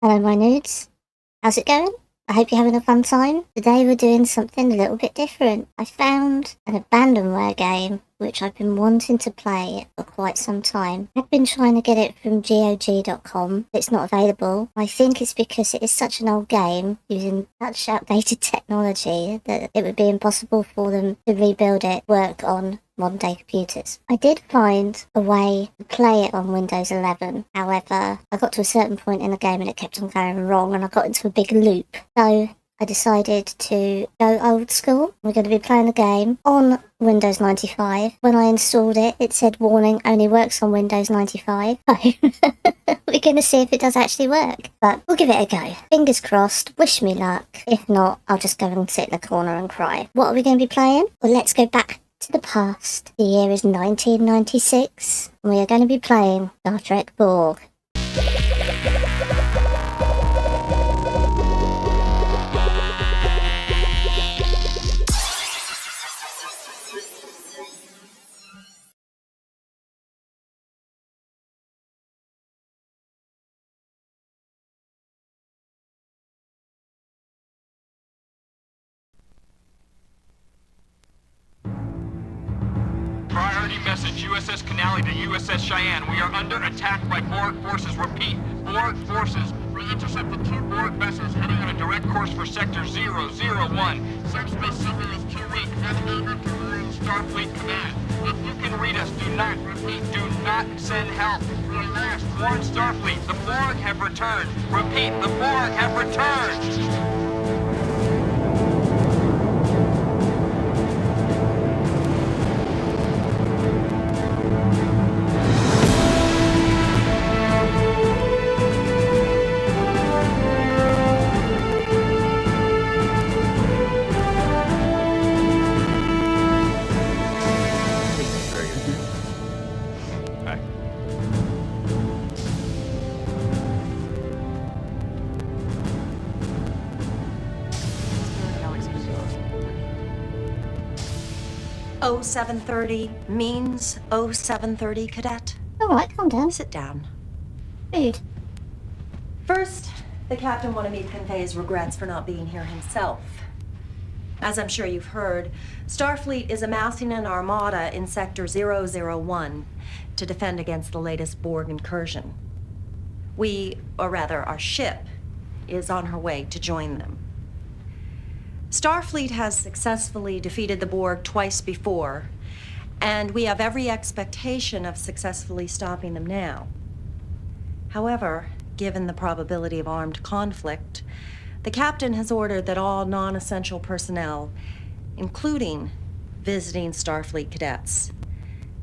Hello, my nudes. How's it going? I hope you're having a fun time. Today we're doing something a little bit different. I found an abandonware game which I've been wanting to play for quite some time. I've been trying to get it from GOG.com. It's not available. I think it's because it is such an old game using such outdated technology that it would be impossible for them to rebuild it, work on modern day computers. I did find a way to play it on Windows 11. However, I got to a certain point in the game and it kept on going wrong and I got into a big loop. So I decided to go old school. We're going to be playing the game on Windows 95. When I installed it, it said warning only works on Windows 95. So we're going to see if it does actually work. But we'll give it a go. Fingers crossed, wish me luck. If not, I'll just go and sit in the corner and cry. What are we going to be playing? Well, let's go back to the past. The year is 1996 and we are going to be playing Star Trek Borg. Priority message, USS Canali to USS Cheyenne. We are under attack by Borg forces. Repeat, Borg forces. We intercepted 2 Borg vessels heading on a direct course for Sector 001. Subspace signal is too weak. Navigator to Marine Starfleet Command. If you can read us, do not, repeat, do not send help. Relax, warn Starfleet. The Borg have returned. Repeat, the Borg have returned. Oh, 7:30 means 0730, Cadet. Alright, calm down. Sit down. Food. First, the captain wanted me to convey his regrets for not being here himself. As I'm sure you've heard, Starfleet is amassing an armada in Sector 001 to defend against the latest Borg incursion. Our ship, is on her way to join them. Starfleet has successfully defeated the Borg twice before, and we have every expectation of successfully stopping them now. However, given the probability of armed conflict, the captain has ordered that all non-essential personnel, including visiting Starfleet cadets,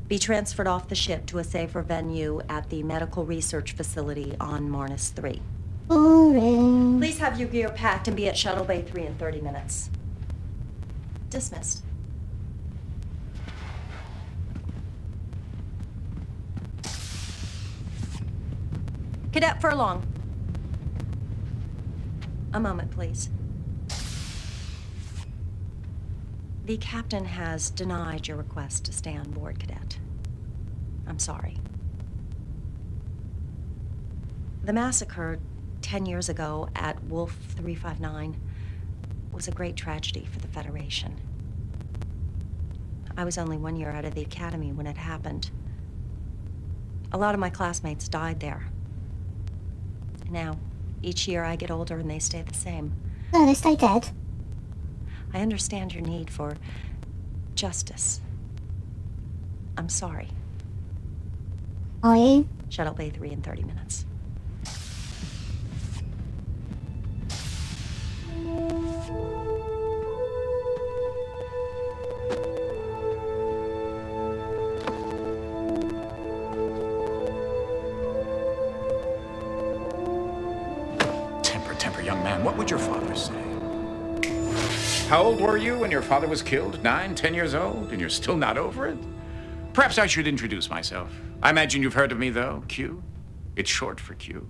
be transferred off the ship to a safer venue at the medical research facility on Marnus 3. Boring. Please have your gear packed and be at Shuttle Bay 3 in 30 minutes. Dismissed. Cadet Furlong. A moment, please. The captain has denied your request to stay on board, Cadet. I'm sorry. The massacre 10 years ago at Wolf 359 was a great tragedy for the Federation. I was only 1 year out of the academy when it happened. A lot of my classmates died there. Now, each year I get older and they stay the same. No, they stay dead. I understand your need for justice. I'm sorry. Are you? Shuttle Bay 3 in 30 minutes. Temper, young man. What would your father say? How old were you when your father was killed? 9, 10 years old? And you're still not over it? Perhaps I should introduce myself. I imagine you've heard of me, though. Q. It's short for Q.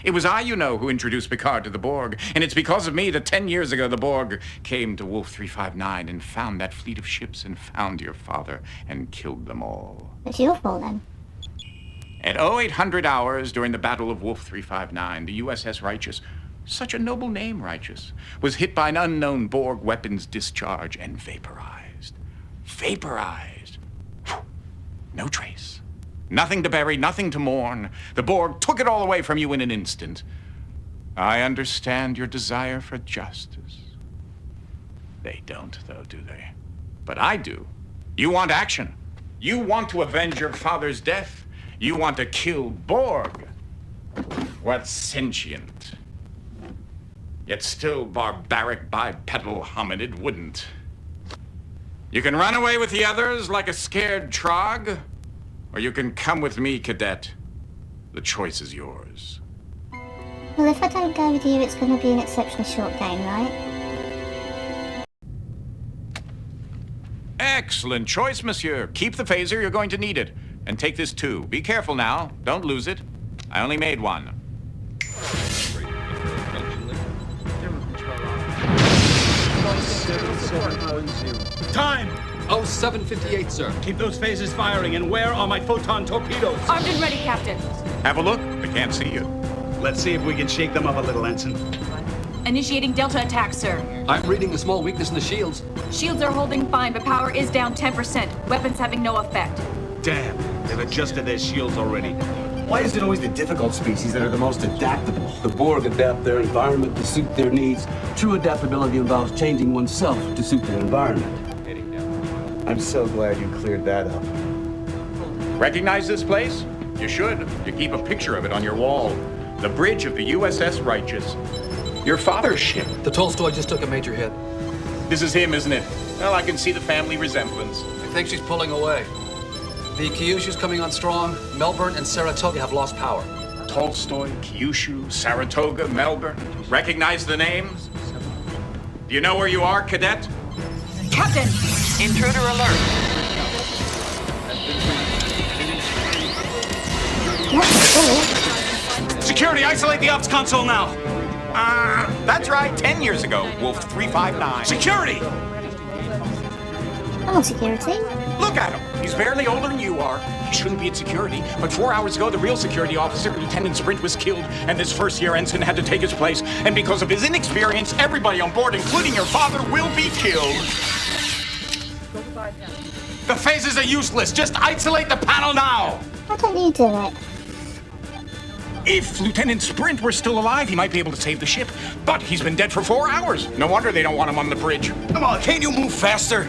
It was I, you know, who introduced Picard to the Borg. And it's because of me that 10 years ago the Borg came to Wolf 359 and found that fleet of ships and found your father and killed them all. It's your fault, then. At 0800 hours during the Battle of Wolf 359, the USS Righteous, such a noble name, Righteous, was hit by an unknown Borg weapons discharge and vaporized. Vaporized. Whew. No trace. Nothing to bury, nothing to mourn. The Borg took it all away from you in an instant. I understand your desire for justice. They don't, though, do they? But I do. You want action. You want to avenge your father's death. You want to kill Borg. What's sentient? Yet still barbaric bipedal hominid wouldn't. You can run away with the others like a scared trog, or you can come with me, Cadet. The choice is yours. Well, if I don't go with you, it's going to be an exceptionally short game, right? Excellent choice, monsieur. Keep the phaser, you're going to need it. And take this too. Be careful now. Don't lose it. I only made one. Time! 0758, sir. Keep those phasers firing, and where are my photon torpedoes? Armed and ready, Captain. Have a look. They can't see you. Let's see if we can shake them up a little, Ensign. Initiating Delta attack, sir. I'm reading a small weakness in the shields. Shields are holding fine, but power is down 10%. Weapons having no effect. Damn, they've adjusted their shields already. Why is it always the difficult species that are the most adaptable? The Borg adapt their environment to suit their needs. True adaptability involves changing oneself to suit their environment. I'm so glad you cleared that up. Recognize this place? You should. You keep a picture of it on your wall. The bridge of the USS Righteous. Your father's ship. The Tolstoy just took a major hit. This is him, isn't it? Well, I can see the family resemblance. I think she's pulling away. The Kyushu's coming on strong. Melbourne and Saratoga have lost power. Tolstoy, Kyushu, Saratoga, Melbourne. Recognize the names? Do you know where you are, Cadet? Captain! Intruder alert. Security, isolate the ops console now! That's right, 10 years ago, Wolf 359. Security! Come on, security. Look at him. He's barely older than you are. He shouldn't be at security. But 4 hours ago, the real security officer, Lieutenant Sprint, was killed, and this first-year ensign had to take his place. And because of his inexperience, everybody on board, including your father, will be killed. The phasers are useless. Just isolate the panel now. Why don't you do it? If Lieutenant Sprint were still alive, he might be able to save the ship. But he's been dead for 4 hours. No wonder they don't want him on the bridge. Come on, can't you move faster?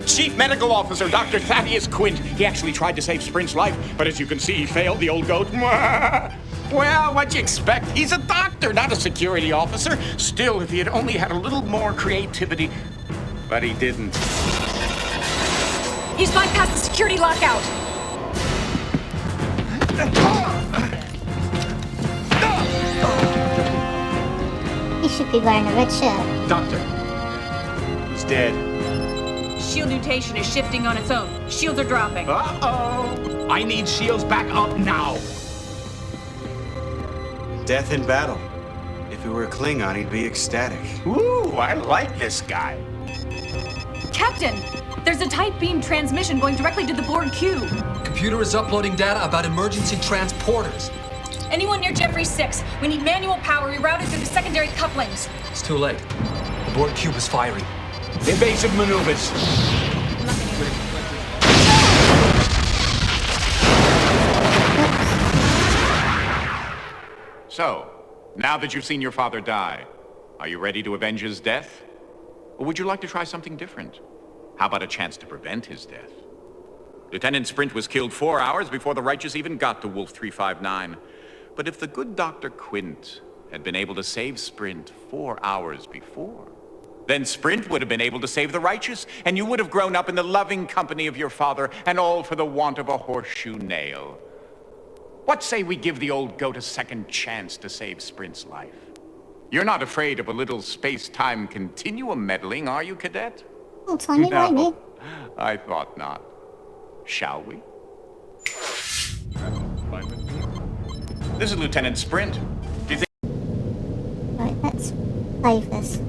Chief Medical Officer Dr. Thaddeus Quint. He actually tried to save Sprint's life, but as you can see, he failed, the old goat. Well, what'd you expect? He's a doctor, not a security officer. Still, if he had only had a little more creativity. But he didn't. He's bypassed the security lockout! He should be wearing a red shirt. Doctor, he's dead. Shield mutation is shifting on its own. Shields are dropping. Uh-oh! I need shields back up now! Death in battle. If he were a Klingon, he'd be ecstatic. Ooh, I like this guy. Captain! There's a tight beam transmission going directly to the Borg cube. Computer is uploading data about emergency transporters. Anyone near Jeffrey 6? We need manual power rerouted through the secondary couplings. It's too late. The Borg cube is firing. Evasive maneuvers. So, now that you've seen your father die, are you ready to avenge his death? Or would you like to try something different? How about a chance to prevent his death? Lieutenant Sprint was killed 4 hours before the Righteous even got to Wolf 359. But if the good Dr. Quint had been able to save Sprint 4 hours before, then Sprint would have been able to save the Righteous, and you would have grown up in the loving company of your father, and all for the want of a horseshoe nail. What say we give the old goat a second chance to save Sprint's life? You're not afraid of a little space-time continuum meddling, are you, Cadet? Oh, tiny whiny. I thought not. Shall we? This is Lieutenant Sprint. Do you think... Right, let's save this.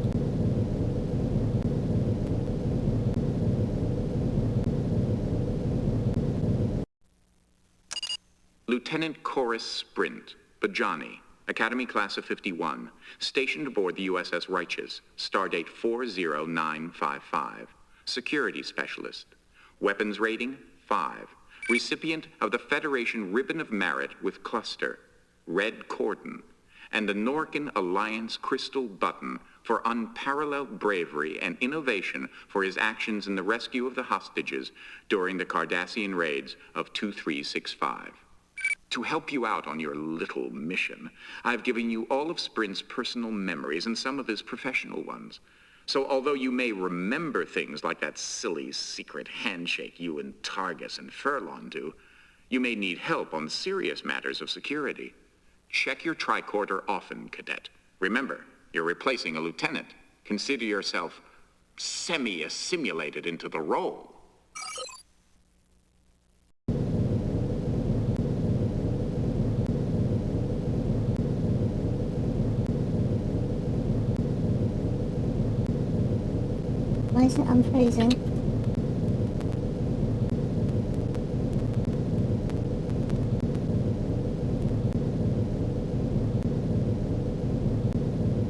Lieutenant Coris Sprint, Bajani, Academy Class of 51, stationed aboard the USS Righteous, stardate 40955. Security Specialist. Weapons rating, 5. Recipient of the Federation Ribbon of Merit with Cluster, Red Cordon, and the Norcan Alliance Crystal Button for unparalleled bravery and innovation for his actions in the rescue of the hostages during the Cardassian raids of 2365. To help you out on your little mission, I've given you all of Sprint's personal memories and some of his professional ones. So although you may remember things like that silly secret handshake you and Targus and Furlong do, you may need help on serious matters of security. Check your tricorder often, Cadet. Remember, you're replacing a lieutenant. Consider yourself semi-assimilated into the role. Why is it unfreezing?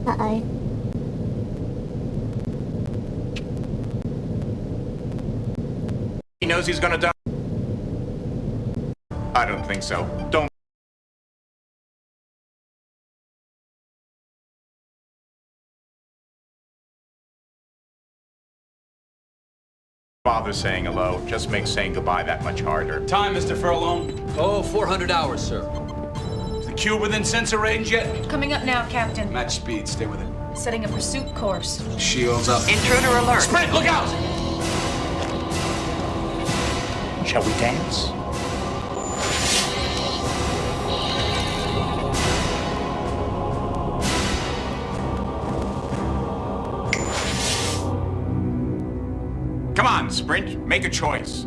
Uh-oh. He knows he's gonna die. I don't think so. Don't bother saying hello. Just makes saying goodbye that much harder. Time, Mr. Furlong. Oh, 400 hours, sir. Is the cube within sensor range yet? Coming up now, Captain. Match speed, stay with it. Setting a pursuit course. Shields up. Intruder alert. Sprint, look out! Shall we dance? Come on, Sprint. Make a choice.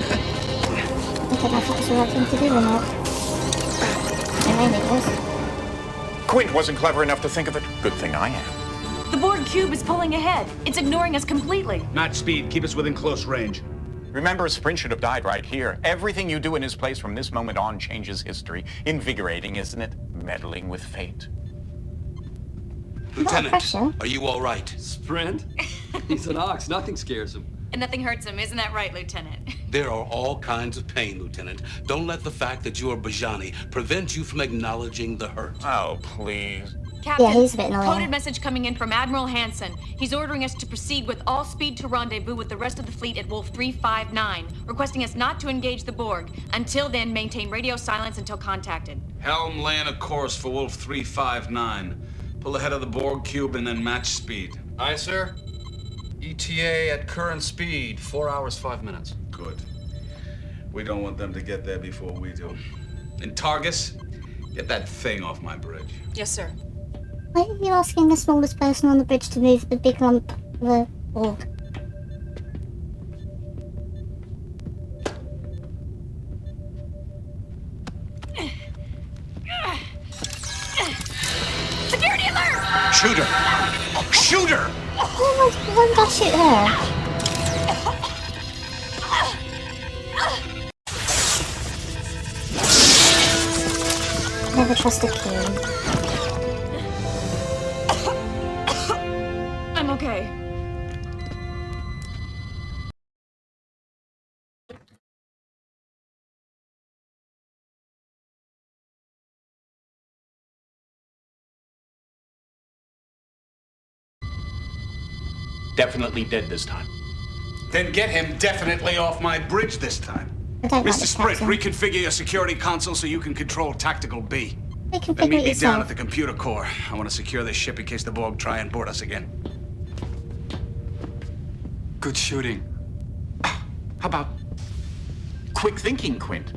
I don't know if that's the right thing to do or not. I mean, it was. Quint wasn't clever enough to think of it. Good thing I am. The Borg cube is pulling ahead. It's ignoring us completely. Match speed, keep us within close range. Remember, Sprint should have died right here. Everything you do in his place from this moment on changes history. Invigorating, isn't it? Meddling with fate. Lieutenant, pressure. Are you all right? Sprint? He's an ox. Nothing scares him. And nothing hurts him, isn't that right, Lieutenant? There are all kinds of pain, Lieutenant. Don't let the fact that you are Bajani prevent you from acknowledging the hurt. Oh, please. Captain, Yeah, he's a bit annoying. coded message coming in from Admiral Hansen. He's ordering us to proceed with all speed to rendezvous with the rest of the fleet at Wolf 359, requesting us not to engage the Borg. Until then, maintain radio silence until contacted. Helm laying a course for Wolf 359. Pull ahead of the Borg cube and then match speed. Aye, sir. ETA at current speed, 4 hours, 5 minutes. Good. We don't want them to get there before we do. And Targus, get that thing off my bridge. Yes, sir. Why are you asking the smallest person on the bridge to move the big lump of the Borg? Security alert! Shoot her! Shoot her! Oh my, why did I shoot her? Never trust a king. I'm okay. Definitely dead this time. Then get him definitely off my bridge this time. I don't like Mr. this Sprint, captain. reconfigure your security console so you can control Tactical B. We can Then figure meet it me down yourself. at the computer core. I want to secure this ship in case the Borg try and board us again. Good shooting. How about quick thinking, Quint?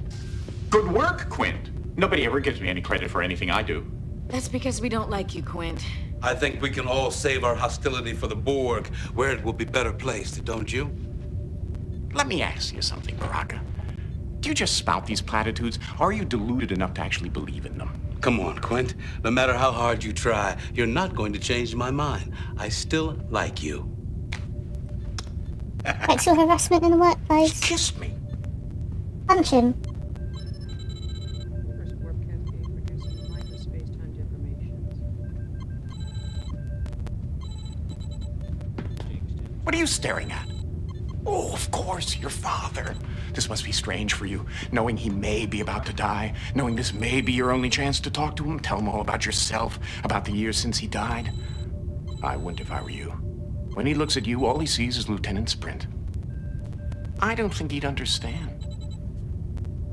Good work, Quint. Nobody ever gives me any credit for anything I do. That's because we don't like you, Quint. I think we can all save our hostility for the Borg, where it will be better placed, don't you? Let me ask you something, Baraka. Do you just spout these platitudes, or are you deluded enough to actually believe in them? Come on, Quint. No matter how hard you try, you're not going to change my mind. I still like you. Sexual harassment in the workplace. Kiss me. Punch him. First warp cascade producing micro-space-time deformations. What are you staring at? Oh, of course, your father. This must be strange for you, knowing he may be about to die, knowing this may be your only chance to talk to him, tell him all about yourself, about the years since he died. I wouldn't if I were you. When he looks at you, all he sees is Lieutenant Sprint. I don't think he'd understand.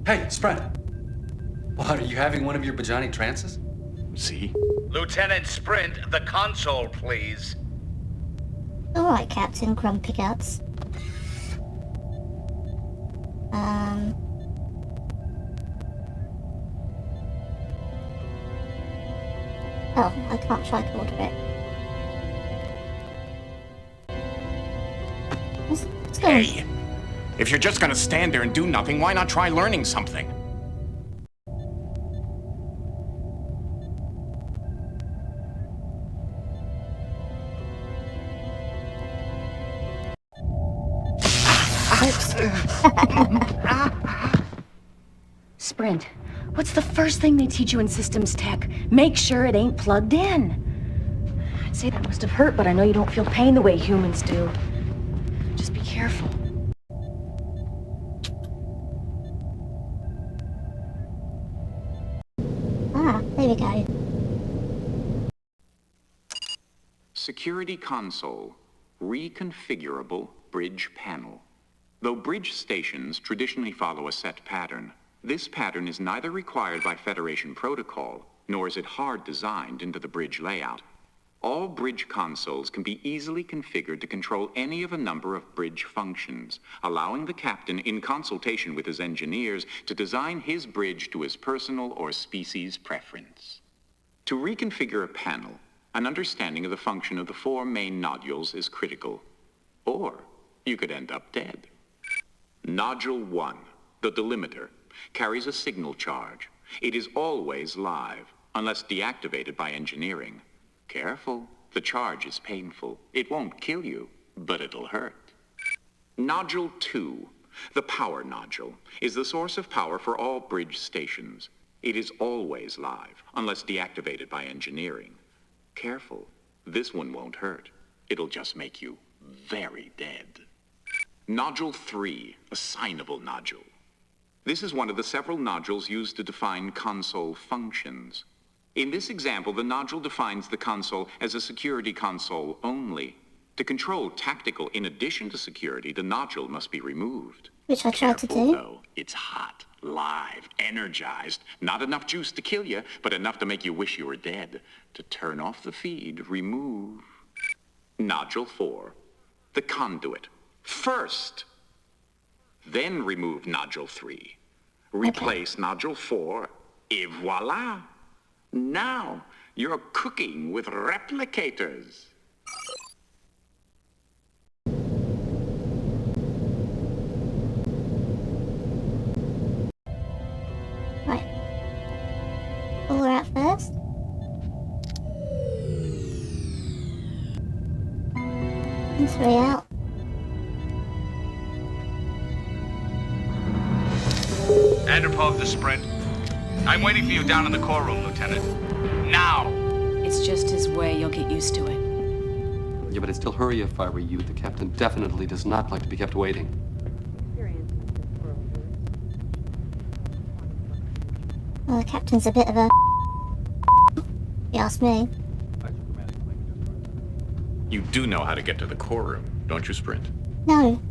Hey, Sprint. What, are you having one of your Bajani trances? See? Lieutenant Sprint, the console, please. Alright, Captain Grumpy Guts. Oh, I can't tricorder it. Let's go. Hey! If you're just gonna stand there and do nothing, why not try learning something? Sprint, what's the first thing they teach you in systems tech? Make sure it ain't plugged in. I'd say that must have hurt, but I know you don't feel pain the way humans do. Just be careful. Ah, there we go. Security console. Reconfigurable bridge panel. Though bridge stations traditionally follow a set pattern, this pattern is neither required by Federation protocol, nor is it hard designed into the bridge layout. All bridge consoles can be easily configured to control any of a number of bridge functions, allowing the captain, in consultation with his engineers, to design his bridge to his personal or species preference. To reconfigure a panel, an understanding of the function of the four main nodules is critical. Or you could end up dead. Nodule 1, the delimiter, carries a signal charge. It is always live, unless deactivated by engineering. Careful, the charge is painful. It won't kill you, but it'll hurt. Nodule 2, the power nodule, is the source of power for all bridge stations. It is always live, unless deactivated by engineering. Careful, this one won't hurt. It'll just make you very dead. Nodule 3, assignable nodule. This is one of the several nodules used to define console functions. In this example, the nodule defines the console as a security console only. To control tactical in addition to security, the nodule must be removed. Which I tried to do. Though, it's hot, live, energized. Not enough juice to kill you, but enough to make you wish you were dead. To turn off the feed, remove. Nodule 4, the conduit. First, then remove nodule 3. Replace nodule 4, et voila. Now, you're cooking with replicators. Right. Pull her out first. And 3 out. Andropov to Sprint. I'm waiting for you down in the core room, Lieutenant. Now! It's just his way. You'll get used to it. Yeah, but I'd still hurry if I were you. The captain definitely does not like to be kept waiting. Well, the captain's a bit of a... if you ask me. You do know how to get to the core room, don't you, Sprint? No.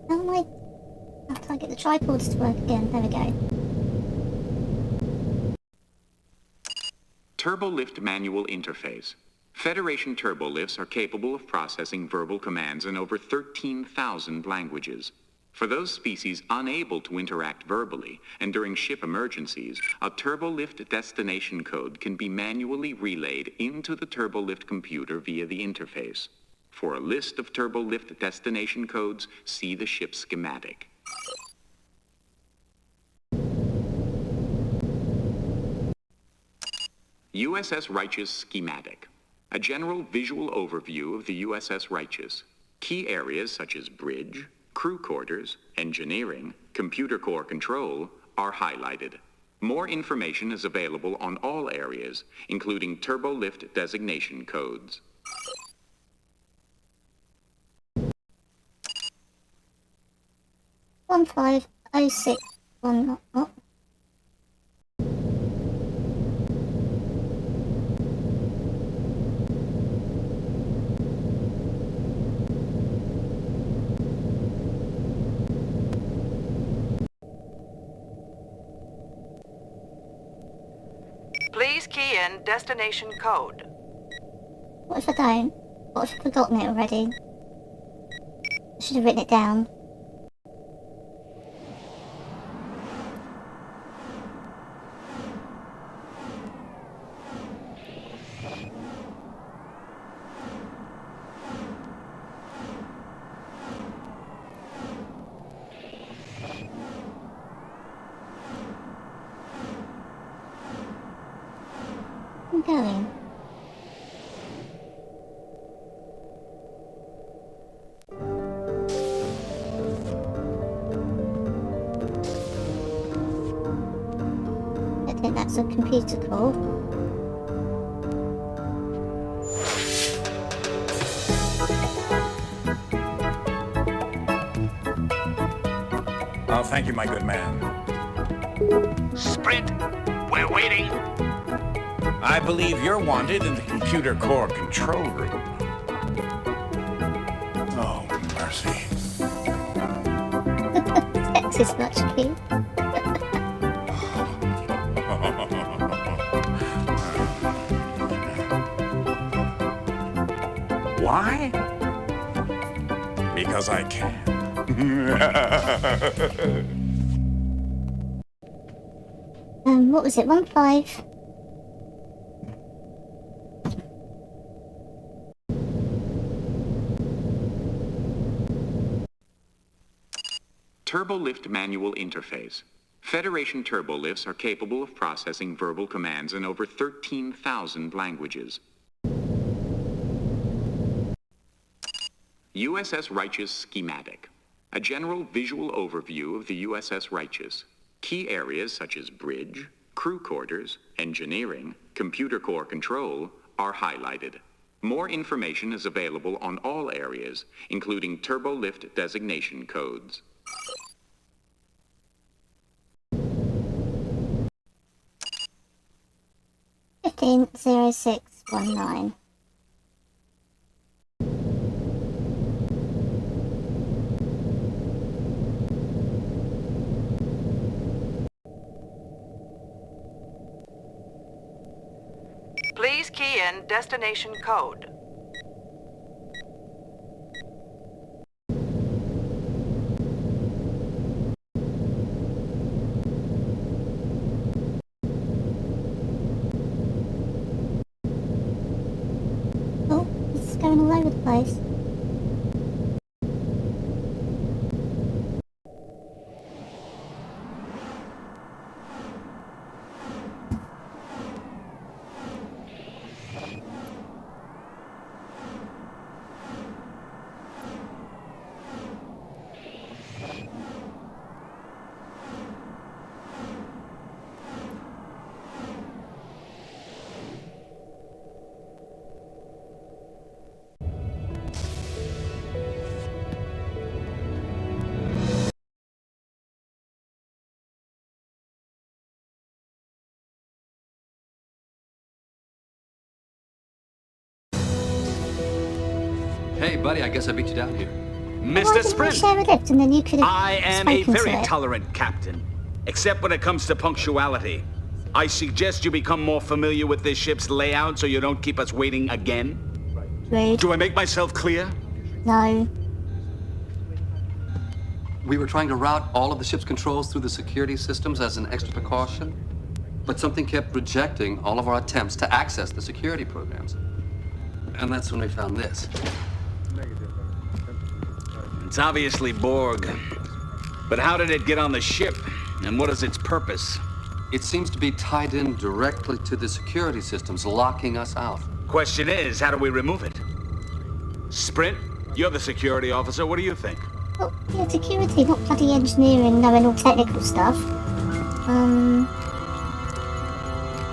How am I... How can I get the tripoders to work again? There we go. Turbolift manual interface. Federation turbolifts are capable of processing verbal commands in over 13,000 languages. For those species unable to interact verbally, and during ship emergencies, a turbolift destination code can be manually relayed into the turbolift computer via the interface. For a list of turbolift destination codes, see the ship schematic. USS Righteous schematic. A general visual overview of the USS Righteous. Key areas such as bridge, crew quarters, engineering, computer core control are highlighted. More information is available on all areas, including turbolift designation codes. One 1506 oh. Please key in destination code. What if I don't? What if I've forgotten it already? I should have written it down. I'm going. I think that's a computer call. Oh, thank you, my good man. Sprint, we're waiting. I believe you're wanted in the computer core control room. Oh, mercy. Text is much key. Why? Because I can. What was it? 15. Turbolift manual interface. Federation turbolifts are capable of processing verbal commands in over 13,000 languages. USS Righteous schematic. A general visual overview of the USS Righteous. Key areas such as bridge, crew quarters, engineering, computer core control are highlighted. More information is available on all areas, including turbolift designation codes. Fifteen 0619. Please key in destination code. Oh, this is going all over the place. Hey, buddy, I guess I beat you down here. Why Mr. didn't we Sprint, share a lift and then you could have I am a spoken to very it? tolerant captain, except when it comes to punctuality. I suggest you become more familiar with this ship's layout so you don't keep us waiting again. Rude. Do I make myself clear? No. We were trying to route all of the ship's controls through the security systems as an extra precaution, but something kept rejecting all of our attempts to access the security programs. And that's when we found this. It's obviously Borg. But how did it get on the ship? And what is its purpose? It seems to be tied in directly to the security systems, locking us out. Question is, how do we remove it? Sprint, you're the security officer. What do you think? Oh, yeah, security, not bloody engineering, knowing all technical stuff.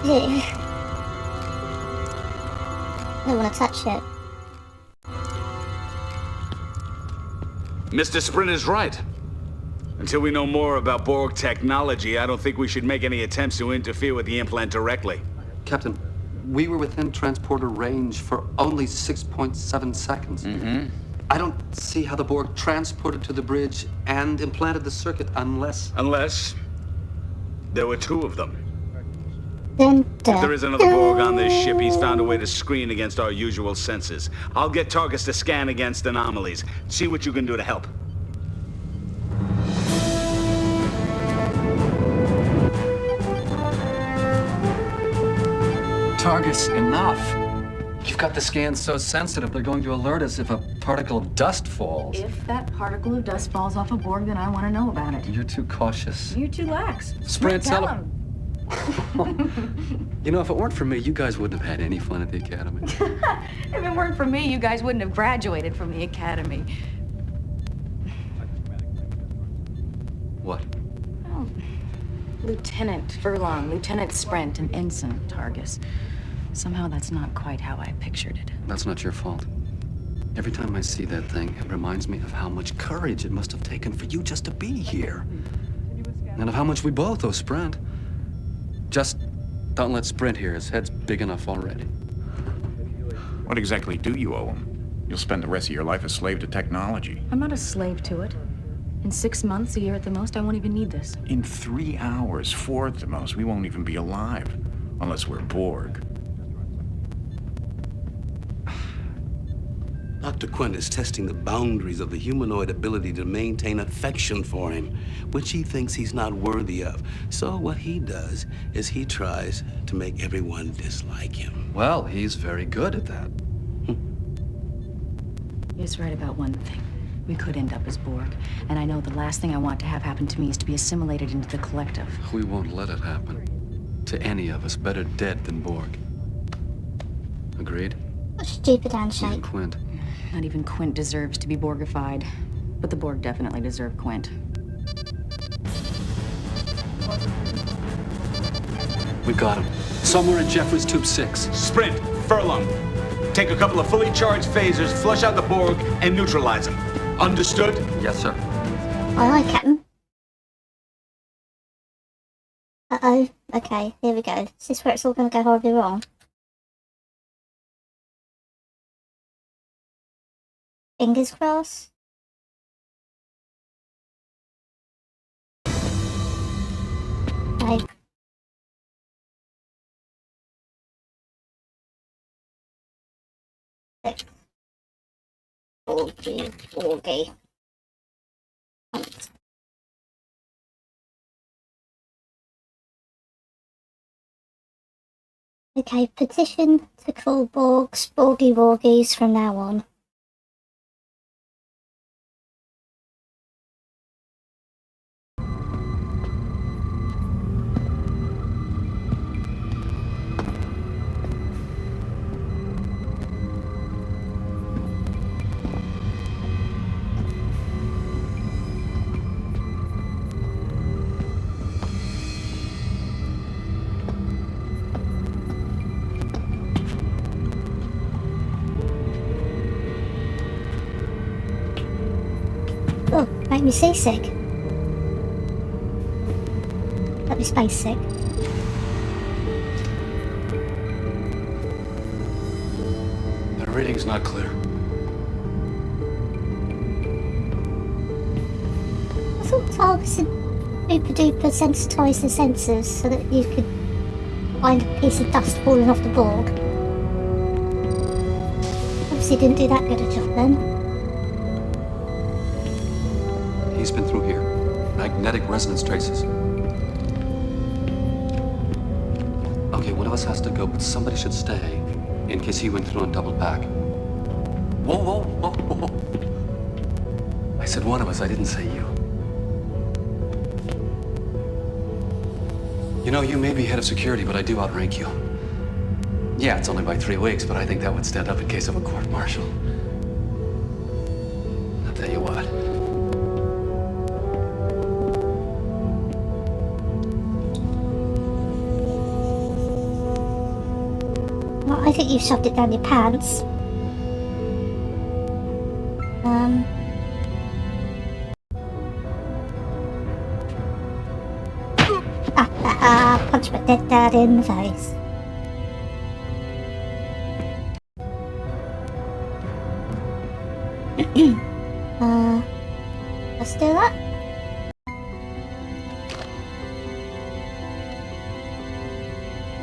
Yeah. I don't want to touch it. Mr. Sprint is right. Until we know more about Borg technology, I don't think we should make any attempts to interfere with the implant directly. Captain, we were within transporter range for only 6.7 seconds. I don't see how the Borg transported to the bridge and implanted the circuit unless... Unless there were two of them. Dun, dun, If there is another Borg on this ship, he's found a way to screen against our usual senses. I'll get targets to scan against anomalies. See what you can do to help. Targus, enough. You've got the scans so sensitive, they're going to alert us if a particle of dust falls. If that particle of dust falls off a Borg, then I want to know about it. You're too cautious. You're too lax. Sprint, tell him. You know, if it weren't for me, you guys wouldn't have had any fun at the academy. If it weren't for me, you guys wouldn't have graduated from the academy. What? Oh, Lieutenant Furlong, Lieutenant Sprint, and Ensign Targus. Somehow that's not quite how I pictured it. That's not your fault. Every time I see that thing, it reminds me of how much courage it must have taken for you just to be here. And of how much we both owe Sprint. Just don't let Sprint hear. His head's big enough already. What exactly do you owe him? You'll spend the rest of your life a slave to technology. I'm not a slave to it. In 6 months, a year at the most, I won't even need this. In 3 hours, 4 at the most, we won't even be alive. Unless we're Borg. Dr. Quint is testing the boundaries of the humanoid ability to maintain affection for him, which he thinks he's not worthy of. So what he does is he tries to make everyone dislike him. Well, he's very good at that. He's right about one thing. We could end up as Borg, and I know the last thing I want to have happen to me is to be assimilated into the collective. We won't let it happen. To any of us, better dead than Borg. Agreed? What a stupid Even handshake. Quint. Not even Quint deserves to be Borgified, but the Borg definitely deserve Quint. We got him. Somewhere in Jeffrey's Tube 6. Sprint, Furlong. Take a couple of fully charged phasers, flush out the Borg, and neutralize them. Understood? Yes, sir. Aye, aye, Captain. Uh-oh. Okay, here we go. Is this where it's all going to go horribly wrong? Fingers crossed. Okay. Borgy. Okay, petition to call Borgs, Borgies from now on. Oh, make me seasick. Let me space sick. The reading's not clear. I thought Targus had super-duper sensitised the sensors so that you could find a piece of dust falling off the Borg. Obviously didn't do that good a job then. He's been through here. Magnetic resonance traces. Okay, one of us has to go, but somebody should stay in case he went through and doubled back. Whoa, whoa, whoa, whoa. I said one of us, I didn't say you. You know, you may be head of security, but I do outrank you. Yeah, it's only by 3 weeks, but I think that would stand up in case of a court-martial. I'll tell you what. Well, I think you shoved it down your pants. Punch my dead dad in the face. Let's do that.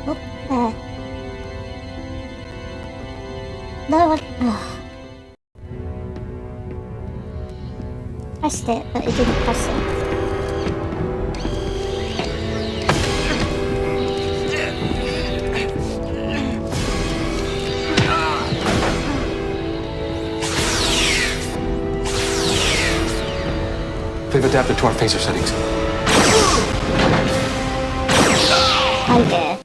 Oh, there. No one. Pressed it, but it didn't press it. They've adapted to our phaser settings. Oh dear.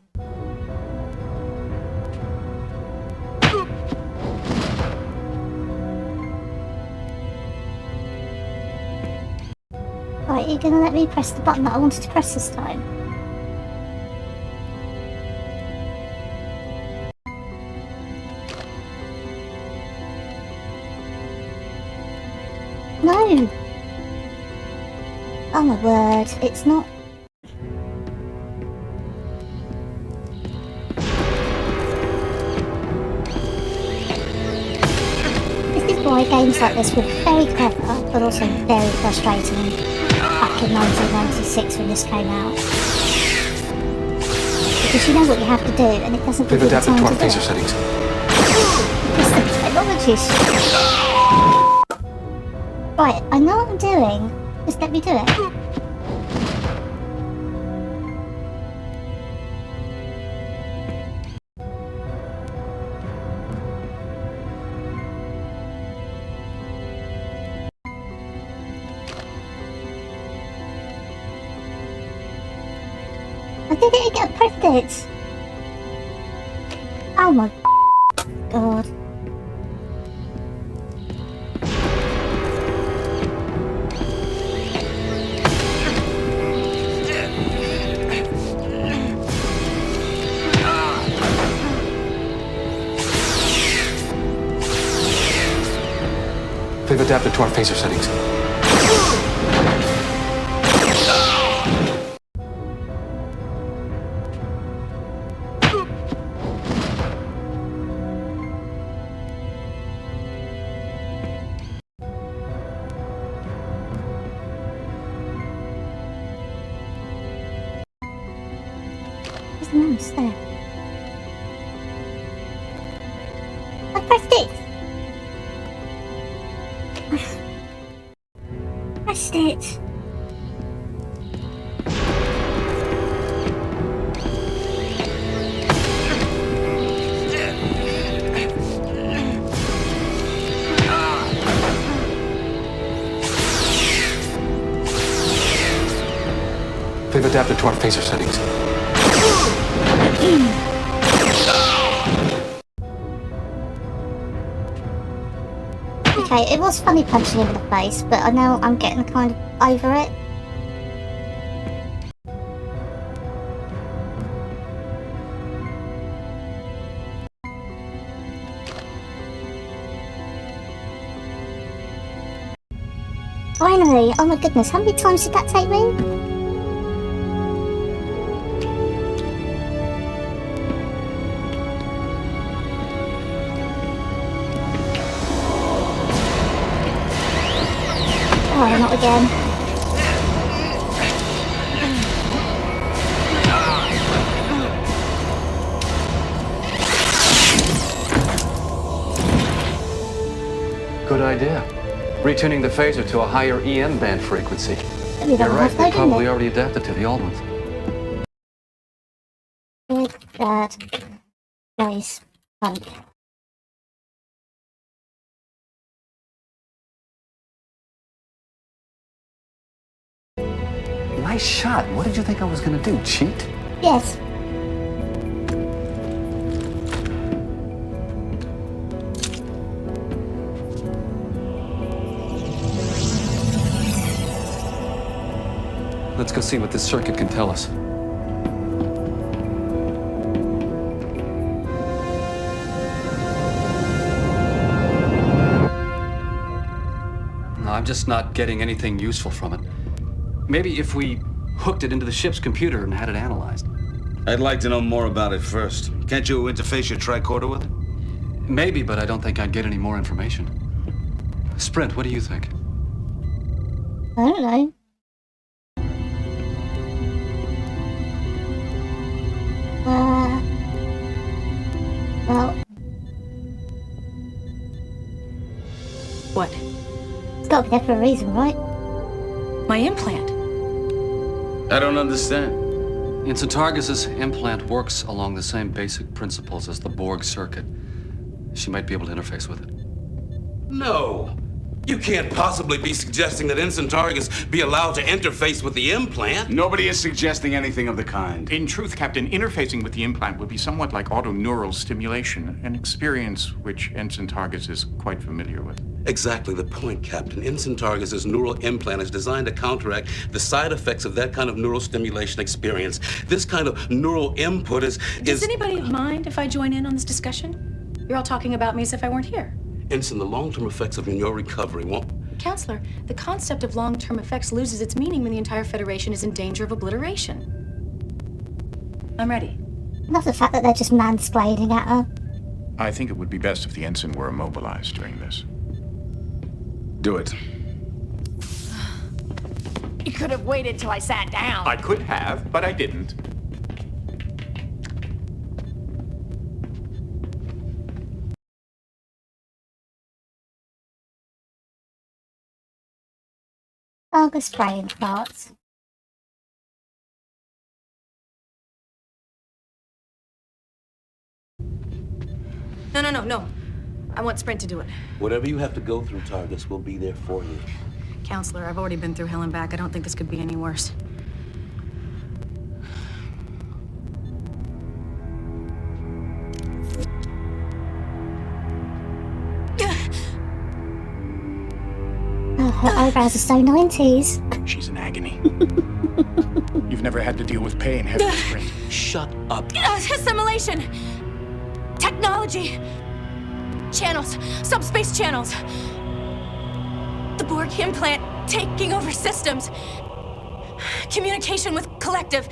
Right, you're gonna let me press the button that I wanted to press this time? No! Oh my word, it's not... This is why games like this were very clever, but also very frustrating back in 1996 when this came out. Because you know what you have to do, and it doesn't give you the time to do it. They've adapted to our phaser settings. Because the technology's... Right, I know what I'm doing. Just let me do it. I did it again, pressed it. Oh my god. They've adapted to our phaser settings. Where's the mouse? There. I pressed it! Pressed it! They've adapted to our phaser settings. Okay, it was funny punching him in the face, but I know I'm getting kind of over it. Finally! Oh my goodness, how many times did that take me? Oh, not again. Good idea. Retuning the phaser to a higher EM band frequency. You're right, they probably already adapted to the old ones. Good, bad, nice, fun. Nice shot. What did you think I was going to do? Cheat? Yes. Let's go see what this circuit can tell us. No, I'm just not getting anything useful from it. Maybe if we hooked it into the ship's computer and had it analyzed. I'd like to know more about it first. Can't you interface your tricorder with it? Maybe, but I don't think I'd get any more information. Sprint, what do you think? I don't know. Well. What? It's got to be there for a reason, right? My implant. I don't understand. Ensign Targus's implant works along the same basic principles as the Borg circuit. She might be able to interface with it. No. You can't possibly be suggesting that Ensign Targus be allowed to interface with the implant. Nobody is suggesting anything of the kind. In truth, Captain, interfacing with the implant would be somewhat like autoneural stimulation, an experience which Ensign Targus is quite familiar with. Exactly the point, Captain. Ensign Targus's neural implant is designed to counteract the side effects of that kind of neural stimulation experience. This kind of neural input is... Does anybody mind if I join in on this discussion? You're all talking about me as if I weren't here. Ensign, the long-term effects of your recovery won't... Counselor, the concept of long-term effects loses its meaning when the entire Federation is in danger of obliteration. I'm ready. Not the fact that they're just mansplaining at her. I think it would be best if the ensign were immobilized during this. Do it. You could have waited till I sat down. I could have, but I didn't. August brain farts. No. I want Sprint to do it. Whatever you have to go through, Targus, will be there for you. Counselor, I've already been through hell and back. I don't think this could be any worse. Oh, her eyebrows are so 90s. She's in agony. You've never had to deal with pain, have you, Sprint? Shut up. Assimilation! Technology! Channels! Subspace channels! The Borg implant taking over systems! Communication with collective!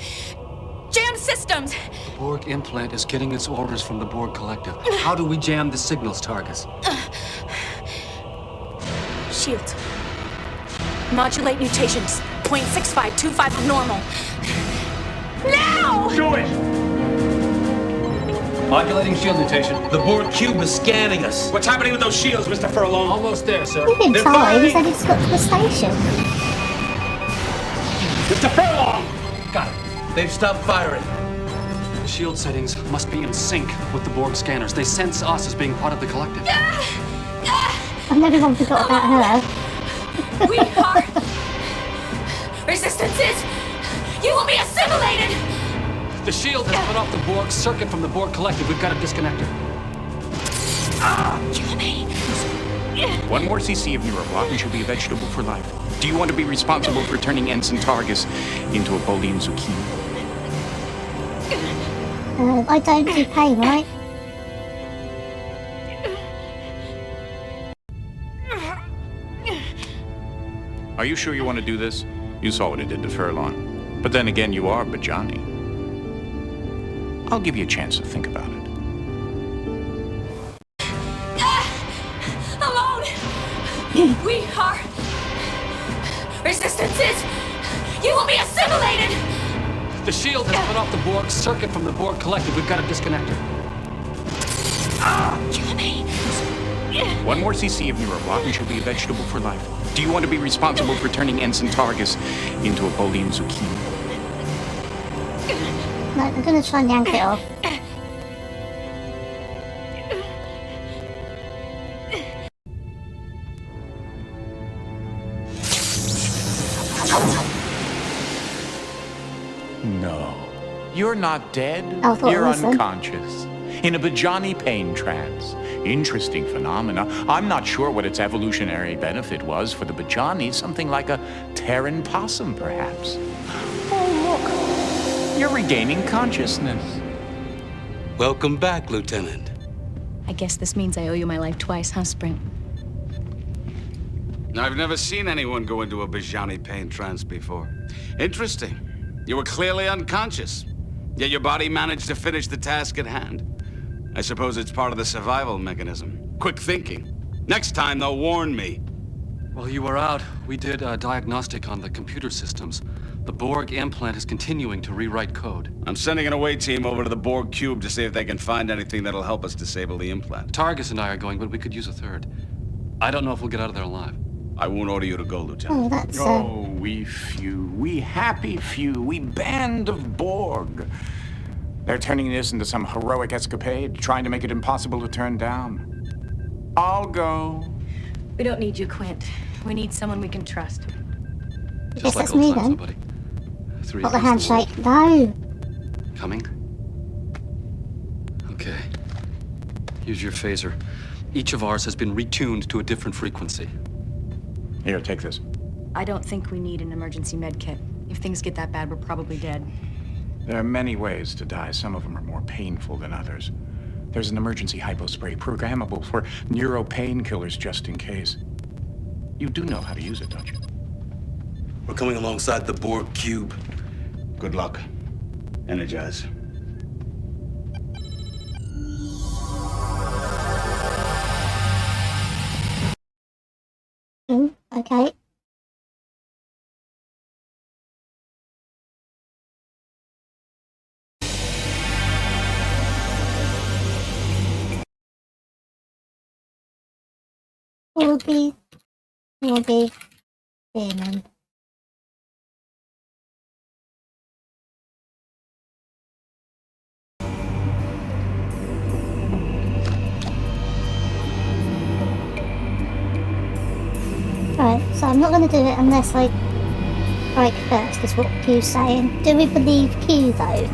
Jam systems! The Borg implant is getting its orders from the Borg collective. How do we jam the signals, Targus? Shield. Modulate mutations. 0.6525 of normal. Now! Do it! Modulating shield mutation. The Borg cube is scanning us. What's happening with those shields, Mr. Furlong? Almost there, sir. He's been They're told. firing. He said he just got to the station. Mr. Furlong! Got it. They've stopped firing. The shield settings must be in sync with the Borg scanners. They sense us as being part of the collective. I've never even forgot about her. We are resistances! You will be assimilated! The shield has cut off the Borg circuit from the Borg collective. We've got to disconnect her. Kill me. One more CC of neuroblock and she'll be a vegetable for life. Do you want to be responsible for turning Ensign Targus into a Bolian zucchini? I don't do pain, right? Are you sure you want to do this? You saw what it did to Furlong. But then again, you are Bajani. I'll give you a chance to think about it. Alone! We are resistances! You will be assimilated! The shield has cut off the Borg circuit from the Borg collective. We've got to disconnect her. Kill me. One more CC of neuroblock and she'll be a vegetable for life. Do you want to be responsible for turning Ensign Targus into a Bolian zucchini? No, I'm gonna try and yank it off. No. You're not dead. You're unconscious. In a Bajani pain trance. Interesting phenomena. I'm not sure what its evolutionary benefit was for the Bajani. Something like a Terran possum, perhaps. Oh, look. You're regaining consciousness. Welcome back, Lieutenant. I guess this means I owe you my life twice, huh, Sprint? I've never seen anyone go into a Bajani pain trance before. Interesting. You were clearly unconscious, yet your body managed to finish the task at hand. I suppose it's part of the survival mechanism. Quick thinking. Next time, they'll warn me. While you were out, we did a diagnostic on the computer systems. The Borg implant is continuing to rewrite code. I'm sending an away team over to the Borg cube to see if they can find anything that'll help us disable the implant. Targus and I are going, but we could use a third. I don't know if we'll get out of there alive. I won't order you to go, Lieutenant. Oh, that's Oh, we few, we happy few, we band of Borg. They're turning this into some heroic escapade, trying to make it impossible to turn down. I'll go. We don't need you, Quint. We need someone we can trust. Yes, that's me then. Somebody. Three Got the against the handshake. No. wall. Coming? Okay. Use your phaser. Each of ours has been retuned to a different frequency. Here, take this. I don't think we need an emergency med kit. If things get that bad, we're probably dead. There are many ways to die. Some of them are more painful than others. There's an emergency hypo spray programmable for neuro painkillers just in case. You do know how to use it, don't you? We're coming alongside the Borg cube. Good luck. Energize. Okay. Borgy. Demon. Right, so I'm not going to do it unless I strike first, is what Q's saying. Do we believe Q, though?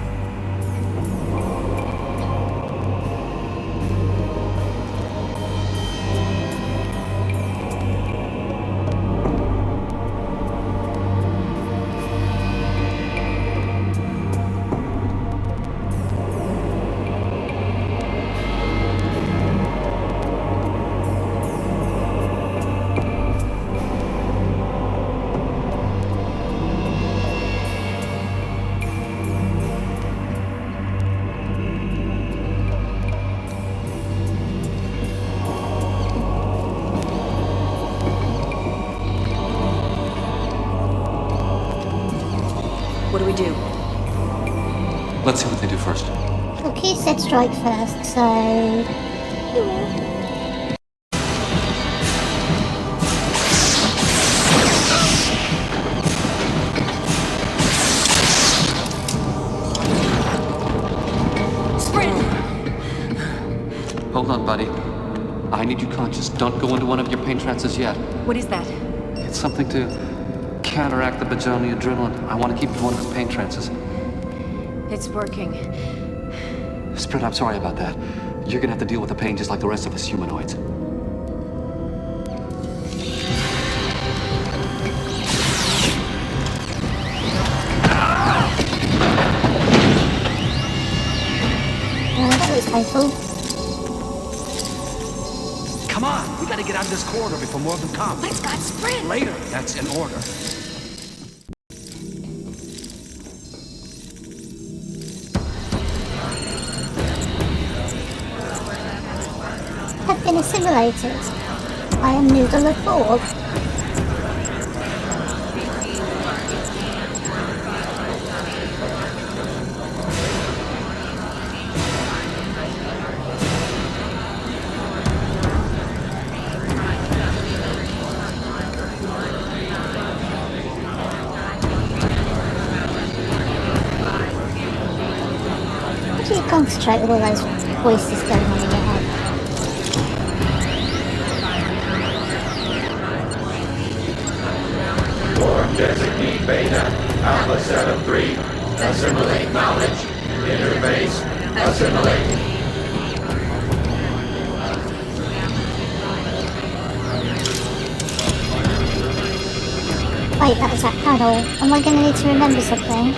What do we do? Let's see what they do first. Well, Q said strike first, so... Sprint! Hold on, buddy. I need you conscious. Don't go into one of your pain trances yet. What is that? It's something to counteract the Bajani adrenaline. I want to keep you in one of his pain trances. It's working. Sprint, I'm sorry about that. You're gonna have to deal with the pain just like the rest of us humanoids. that was painful. Come on, we gotta get out of this corridor before more of them come. Let's go, Sprint! Later, that's in order. Have been assimilated. I am Noodle of Borg. concentrate with all those voices going on in your head. Borg designate Beta, Alpha 73. Assimilate knowledge. Interface. Assimilate. Wait, that was that panel. Am I going to need to remember something?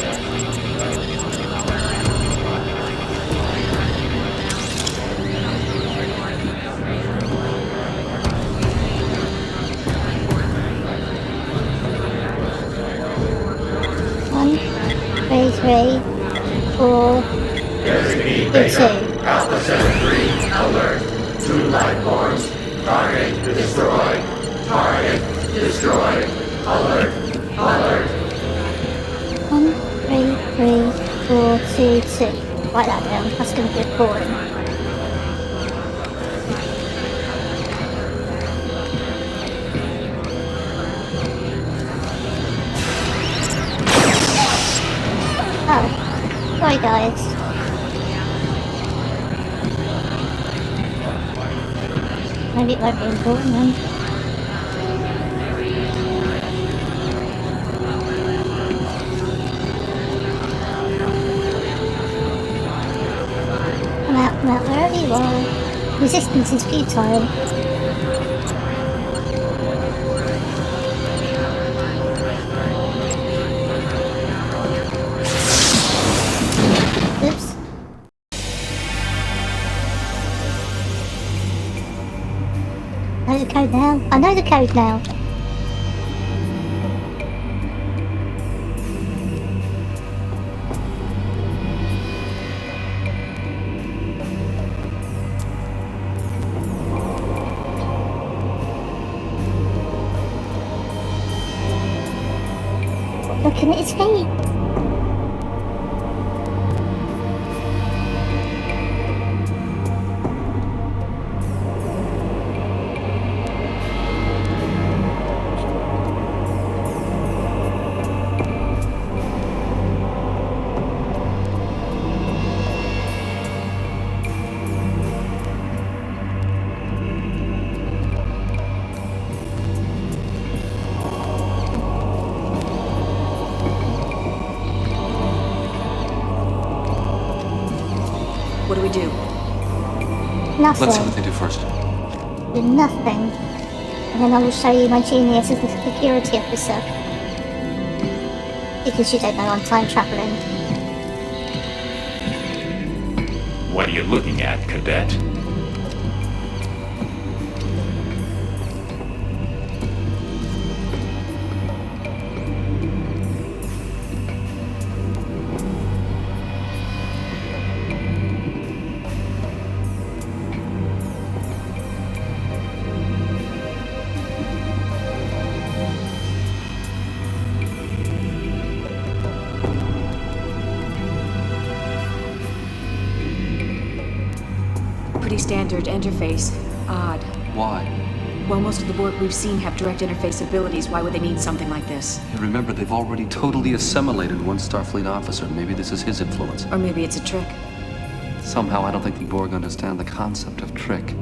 One, three, three, four, Designate Alpha 73. Alert. 2 life forms. Target destroyed. Target destroyed. Alert. Alert. 1, 3, 3, 4, 2, 2. Write that down. That's going to be boring. Oh, sorry guys. Maybe it won't be important then. Come out, wherever you are. Resistance is futile. Oops. I know the code now. I know the code now. Looking at his feet. What do we do? Nothing. Let's see what they do first. Do nothing. And then I will show you my genius as a security officer. Because you don't know I'm time traveling. What are you looking at, Cadet? Pretty standard interface. Odd. Why? Well, most of the Borg we've seen have direct interface abilities. Why would they need something like this? Hey, remember, they've already totally assimilated one Starfleet officer. Maybe this is his influence. Or maybe it's a trick. Somehow, I don't think the Borg understand the concept of trick.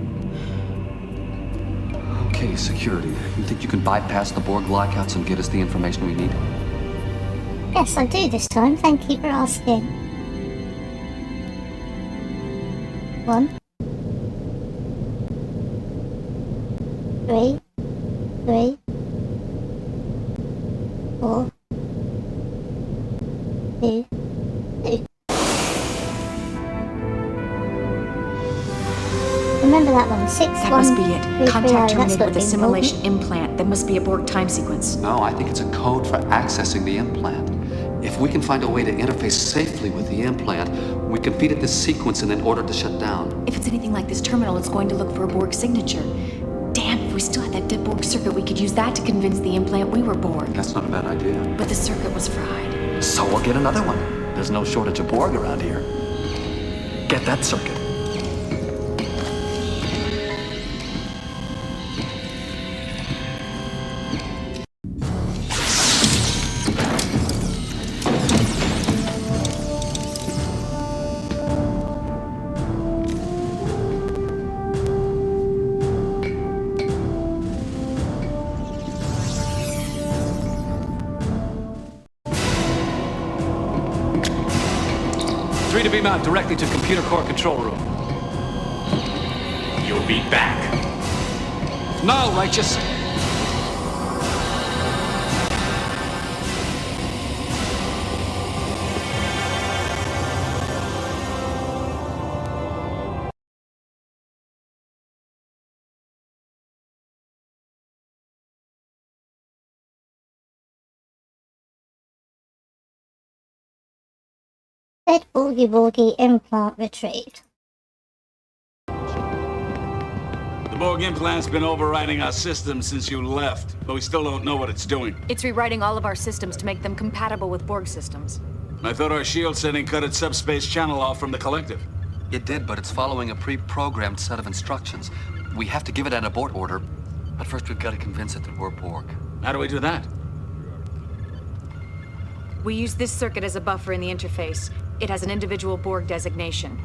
Okay, security. You think you can bypass the Borg lockouts and get us the information we need? Yes, I do this time. Thank you for asking. 1, 3, 3, 4, 2, 2. Remember that one. 6, That 1, must be 3, it. 3, Contact that's terminated got with to a be simulation important. implant. That must be a Borg time sequence. No, I think it's a code for accessing the implant. If we can find a way to interface safely with the implant, we can feed it this sequence and then order it to shut down. If it's anything like this terminal, it's going to look for a Borg signature. Damn, if we still had that dead Borg circuit, we could use that to convince the implant we were Borg. That's not a bad idea. But the circuit was fried. So we'll get another one. There's no shortage of Borg around here. Get that circuit. to beam out directly to computer core control room. You'll be back. No, Righteous. Dead Borgy implant retrieved. The Borg implant's been overriding our system since you left, but we still don't know what it's doing. It's rewriting all of our systems to make them compatible with Borg systems. I thought our shield setting cut its subspace channel off from the collective. It did, but it's following a pre-programmed set of instructions. We have to give it an abort order, but first we've got to convince it that we're Borg. How do we do that? We use this circuit as a buffer in the interface. It has an individual Borg designation.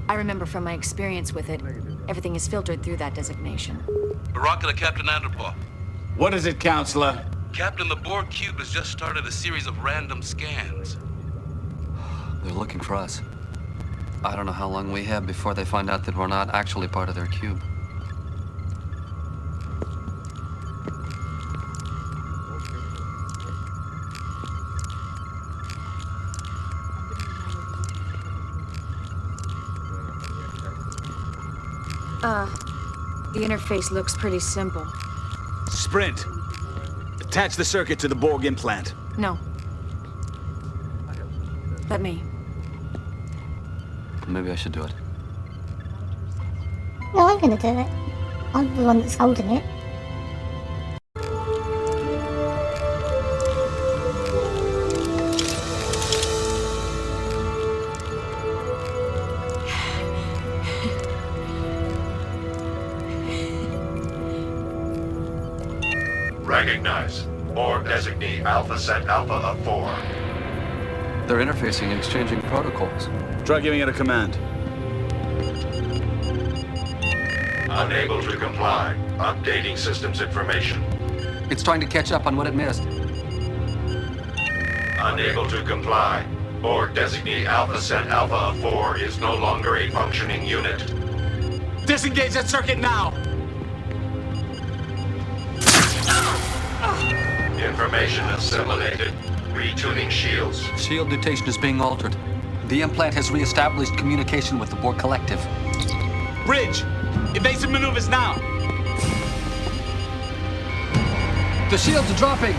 I remember from my experience with it, everything is filtered through that designation. Baraka to Captain Anderpaw. What is it, Counselor? Captain, the Borg cube has just started a series of random scans. They're looking for us. I don't know how long we have before they find out that we're not actually part of their cube. The interface looks pretty simple. Sprint. Attach the circuit to the Borg implant. No. Let me. Maybe I should do it. No, I'm gonna do it. I'm the one that's holding it. Recognize. Borg designee Alpha Set Alpha of 4. They're interfacing, exchanging protocols. Try giving it a command. Unable to comply. Updating systems information. It's trying to catch up on what it missed. Unable to comply. Borg designee Alpha Set Alpha of 4 is no longer a functioning unit. Disengage that circuit now! Information assimilated. Retuning shields. Shield mutation is being altered. The implant has reestablished communication with the Borg collective. Bridge! Evasive maneuvers now! The shields are dropping!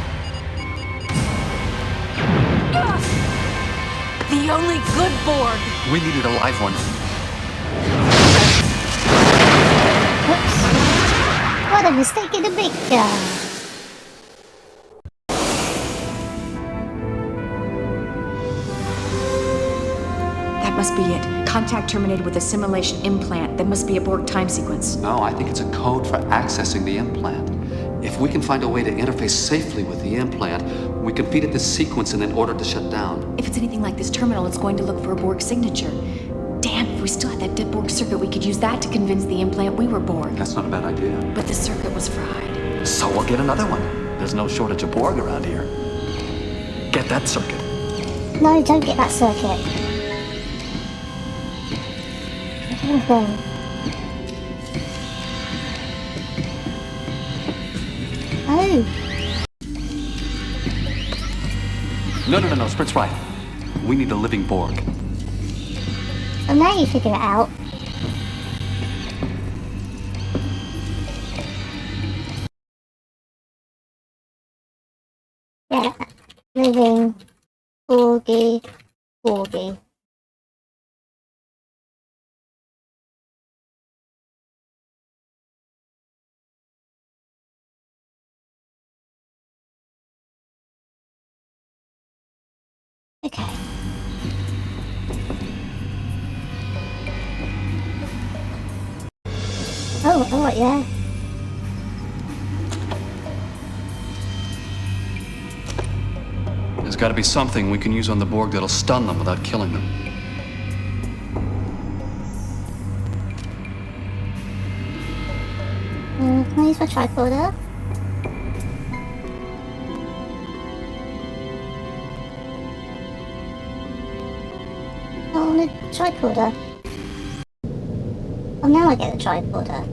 The only good Borg! We needed a live one. Oops. What a mistake in a big gun. That must be it. Contact terminated with a simulation implant. That must be a Borg time sequence. No, I think it's a code for accessing the implant. If we can find a way to interface safely with the implant, we can feed it this sequence and then order to shut down. If it's anything like this terminal, it's going to look for a Borg signature. Damn, if we still had that dead Borg circuit, we could use that to convince the implant we were Borg. That's not a bad idea. But the circuit was fried. So we'll get another one. There's no shortage of Borg around here. Get that circuit. No, don't get that circuit. Anything. Oh. No, Sprint's right. We need a living Borg. Well, now you figure it out. Yeah. Living Borgy. Okay. Oh, yeah. There's got to be something we can use on the Borg that'll stun them without killing them. Can I use my tricorder? I want to Tricorder. Oh, now I get the tricorder.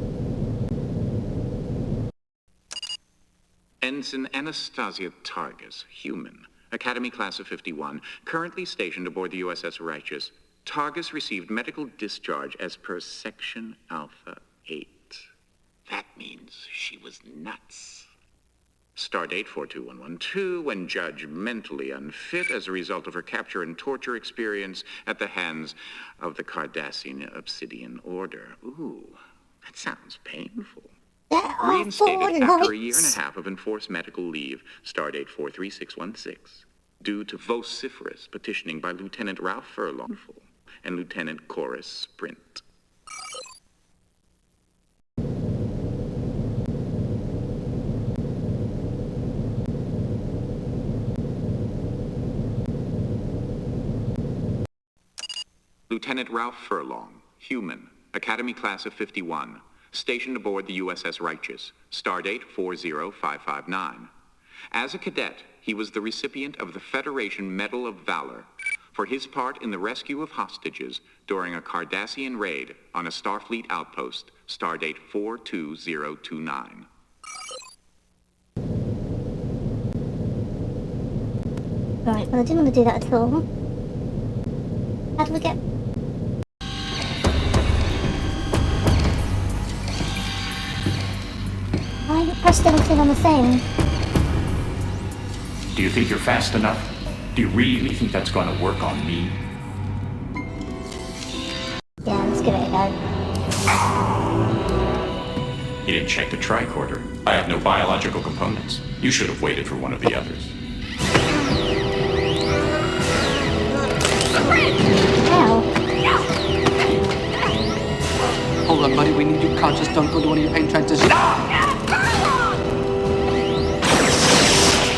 Ensign Anastasia Targus, human. Academy class of 51, currently stationed aboard the USS Righteous. Targus received medical discharge as per Section Alpha 8. That means she was nuts. Stardate 42112, when judged mentally unfit as a result of her capture and torture experience at the hands of the Cardassian Obsidian Order. Ooh, that sounds painful. Reinstated after a year and a half of enforced medical leave, Stardate 43616, due to vociferous petitioning by Lieutenant Ralph Furlong and Lieutenant Coris Sprint. Lieutenant Ralph Furlong, human, Academy class of 51, stationed aboard the USS Righteous, stardate 40559. As a cadet, he was the recipient of the Federation Medal of Valor for his part in the rescue of hostages during a Cardassian raid on a Starfleet outpost, stardate 42029. Right, well I didn't want to do that at all. How do we get... I haven't pressed anything on the thing. Do you think you're fast enough? Do you really think that's going to work on me? Yeah, let's give it a go. You didn't check the tricorder. I have no biological components. You should have waited for one of the others. Ow. Hold on, buddy. We need you conscious. Don't go to one of your pain trances.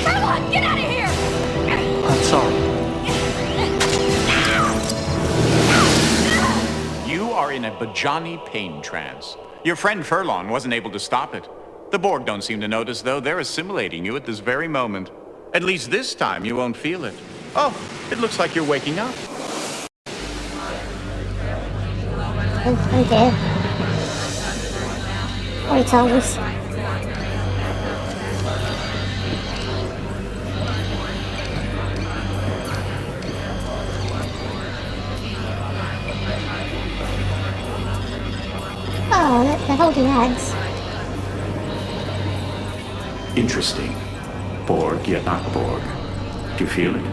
Furlong, get out of here! I'm sorry. You are in a Bajani pain trance. Your friend Furlong wasn't able to stop it. The Borg don't seem to notice, though. They're assimilating you at this very moment. At least this time, you won't feel it. Oh, it looks like you're waking up. Oh dear. Sorry, Thomas. Oh, look, they're holding hands. Interesting. Borg, yet not Borg. Do you feel it?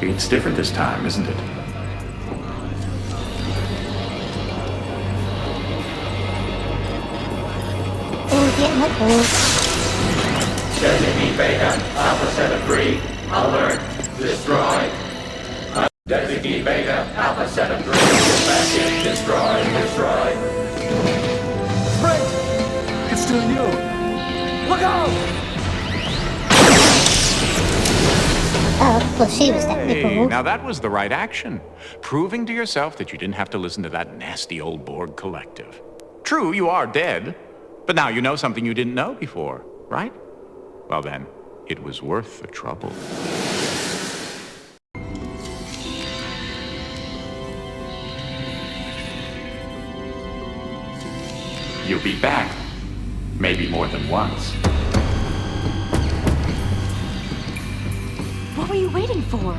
It's different this time, isn't it? Oh, yeah, not cool. Designate Beta, Alpha 73, alert, destroy. Designate Beta, Alpha 73, dispatch, destroy. Sprint! It's still you! Look out! Oh, well, she was definitely Hey, cool. now that was the right action. Proving to yourself that you didn't have to listen to that nasty old Borg collective. True, you are dead, but now you know something you didn't know before, right? Well then, it was worth the trouble. You'll be back. Maybe more than once. What were you waiting for?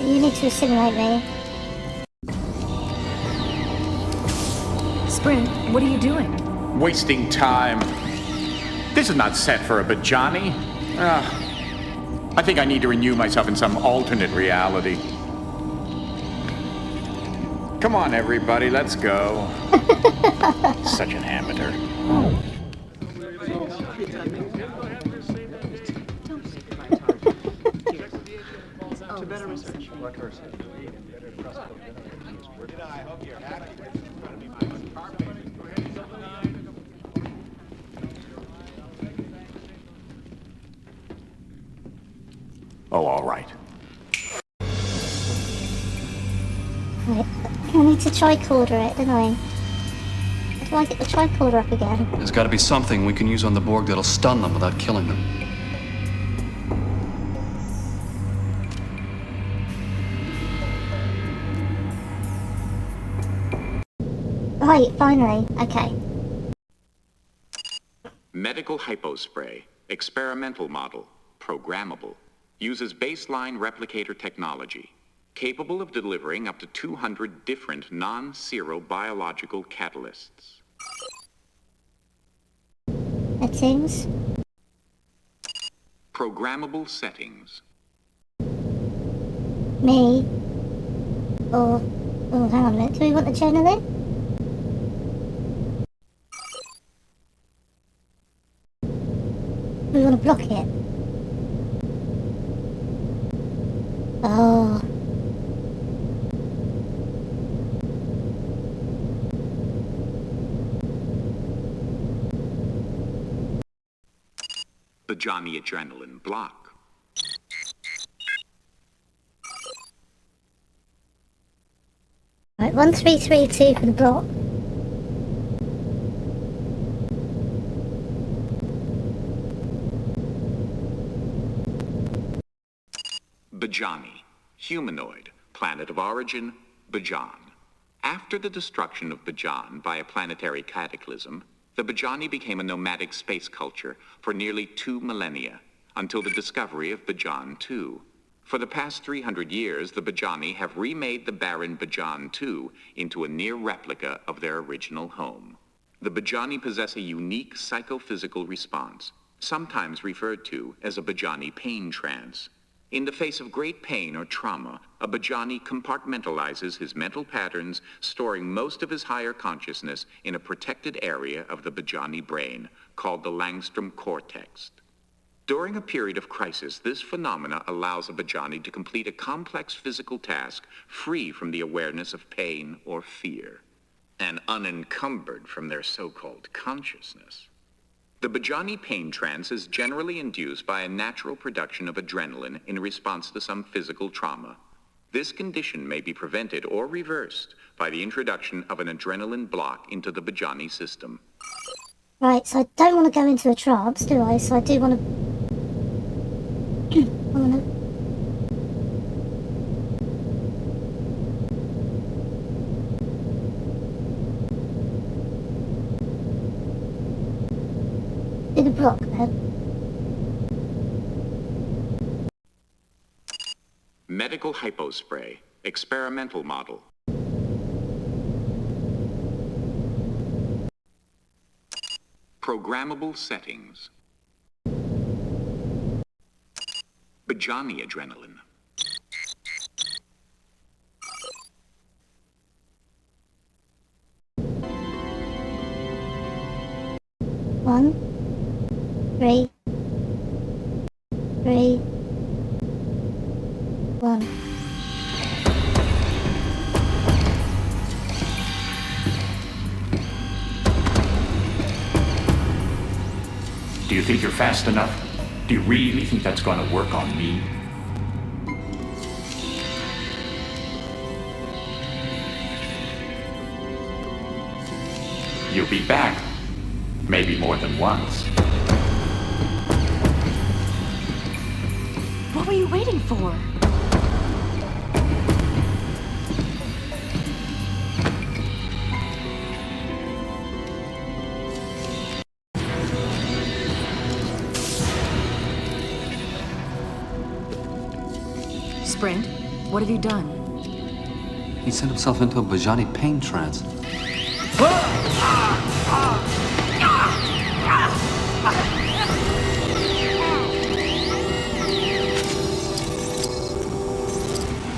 You need to assimilate me. Sprint, what are you doing? Wasting time. This is not set for a Bajani. I think I need to renew myself in some alternate reality. Come on, everybody, let's go. Such an amateur. Oh, all right. Right, I need to tricorder it, don't I? How do I get the tricorder up again? There's got to be something we can use on the Borg that'll stun them without killing them. Right, finally. Okay. Medical hypospray. Experimental model. Programmable. Uses baseline replicator technology. Capable of delivering up to 200 different non-zero biological catalysts. Settings. Programmable settings. Me. Or... Oh, hang on a minute. Do we want the journal in? Do we want to block it? Oh. Bajani adrenaline block. Right, 1332 for the block. Bajani. Humanoid. Planet of origin, Bajan. After the destruction of Bajan by a planetary cataclysm, the Bajani became a nomadic space culture for nearly 2 millennia, until the discovery of Bajan 2. For the past 300 years, the Bajani have remade the barren Bajan 2 into a near replica of their original home. The Bajani possess a unique psychophysical response, sometimes referred to as a Bajani pain trance. In the face of great pain or trauma, a Bajani compartmentalizes his mental patterns, storing most of his higher consciousness in a protected area of the Bajani brain, called the Langstrom cortex. During a period of crisis, this phenomena allows a Bajani to complete a complex physical task free from the awareness of pain or fear, and unencumbered from their so-called consciousness. The Bajani pain trance is generally induced by a natural production of adrenaline in response to some physical trauma. This condition may be prevented or reversed by the introduction of an adrenaline block into the Bajani system. Right, so I don't want to go into a trance, do I? So I do want to... I want to... do the block then. Medical hypospray. Experimental model. Programmable settings. Bajani adrenaline. One, 3, 3, 1. Do you think you're fast enough? Do you really think that's going to work on me? You'll be back. Maybe more than once. What were you waiting for? Sprint, what have you done? He sent himself into a Bajani pain trance.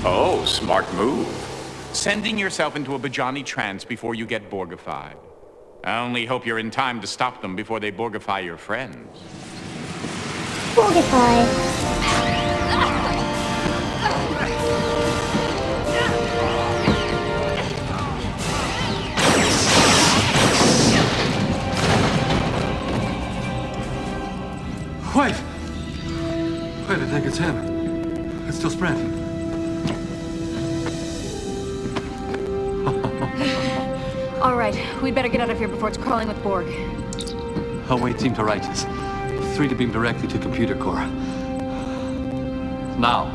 Oh, smart move. Sending yourself into a Bajani trance before you get Borgified. I only hope you're in time to stop them before they Borgify your friends. Borgify. Wait! Wait, I think it's him. It's still Sprint. All right, we'd better get out of here before it's crawling with Borg. Away team to righteous. 3 to beam directly to computer core. Now.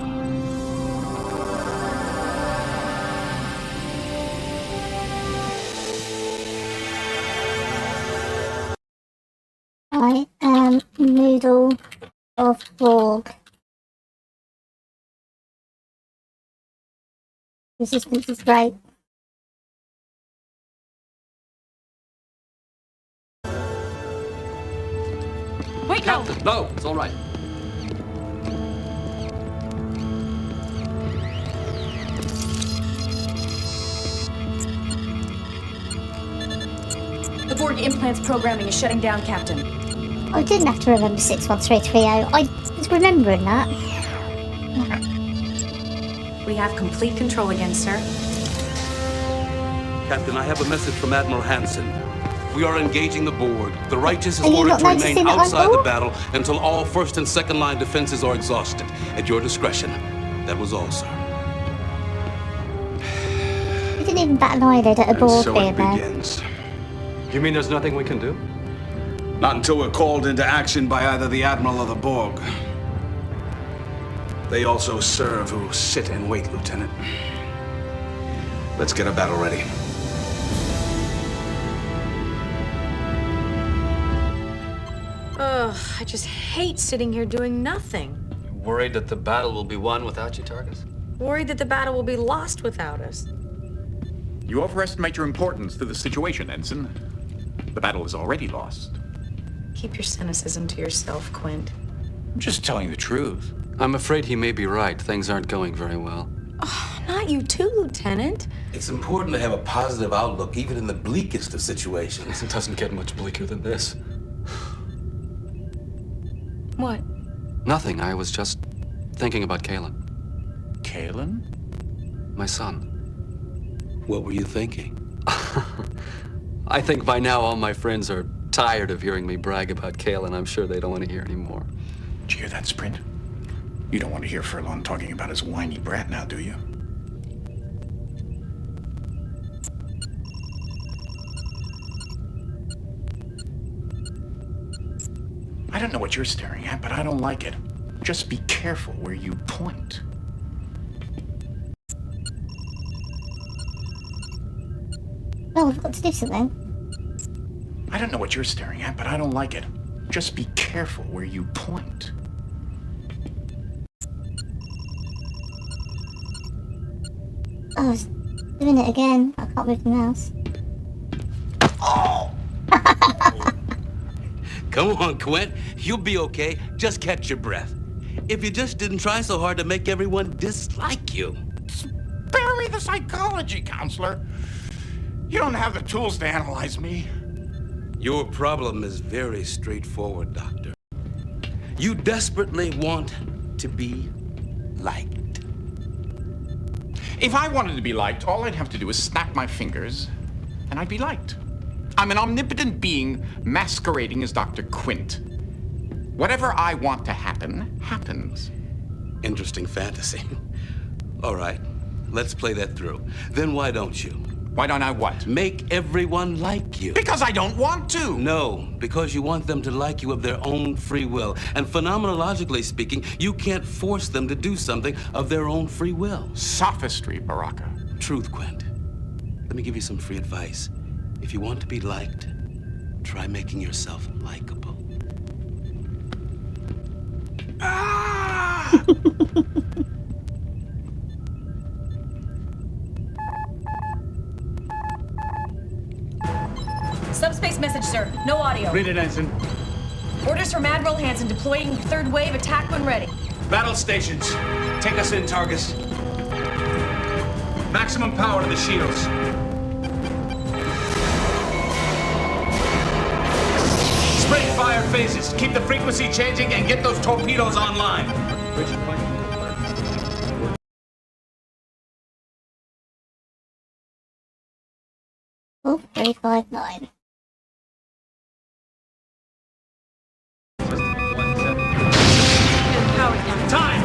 Resistance is great. Wait, no! Captain, no, it's all right. The Borg implants programming is shutting down, Captain. I didn't have to remember 61330. I was remembering that. We have complete control again, sir. Captain, I have a message from Admiral Hansen. We are engaging the Borg. The Righteous is Are you ordered not to remain noticing that I'm outside the bored? battle until all first and second line defenses are exhausted. At your discretion. That was all, sir. We didn't even bat an eyelid at a Borg So being it there. begins. You mean there's nothing we can do? Not until we're called into action by either the Admiral or the Borg. They also serve who sit and wait, Lieutenant. Let's get a battle ready. Ugh, I just hate sitting here doing nothing. Worried that the battle will be won without you, Targus? Worried that the battle will be lost without us. You overestimate your importance to the situation, Ensign. The battle is already lost. Keep your cynicism to yourself, Quint. I'm just telling the truth. I'm afraid he may be right. Things aren't going very well. Oh, not you too, Lieutenant. It's important to have a positive outlook, even in the bleakest of situations. It doesn't get much bleaker than this. What? Nothing. I was just thinking about Qaylan. Qaylan? My son. What were you thinking? I think by now all my friends are tired of hearing me brag about Qaylan. I'm sure they don't want to hear anymore. Did you hear that, Sprint? You don't want to hear Furlong talking about his whiny brat now, do you? I don't know what you're staring at, but I don't like it. Just be careful where you point. Oh, I've got to do something. I don't know what you're staring at, but I don't like it. Just be careful where you point. Oh, I was doing it again. I can't move the mouse. Oh! Come on, Quint. You'll be okay. Just catch your breath. If you just didn't try so hard to make everyone dislike you. Spare me the psychology, counselor. You don't have the tools to analyze me. Your problem is very straightforward, Doctor. You desperately want to be liked. If I wanted to be liked, all I'd have to do is snap my fingers, and I'd be liked. I'm an omnipotent being masquerading as Dr. Quint. Whatever I want to happen, happens. Interesting fantasy. All right, let's play that through. Then why don't you? Why don't I what? Make everyone like you. Because I don't want to. No, because you want them to like you of their own free will. And phenomenologically speaking, you can't force them to do something of their own free will. Sophistry, Baraka. Truth, Quint. Let me give you some free advice. If you want to be liked, try making yourself likable. Ah! Subspace message, sir. No audio. Read it, Ensign. Orders from Admiral Hansen deploying third wave attack when ready. Battle stations. Take us in, Targus. Maximum power to the shields. Sprint fire phases. Keep the frequency changing and get those torpedoes online. Oh, 359. Time!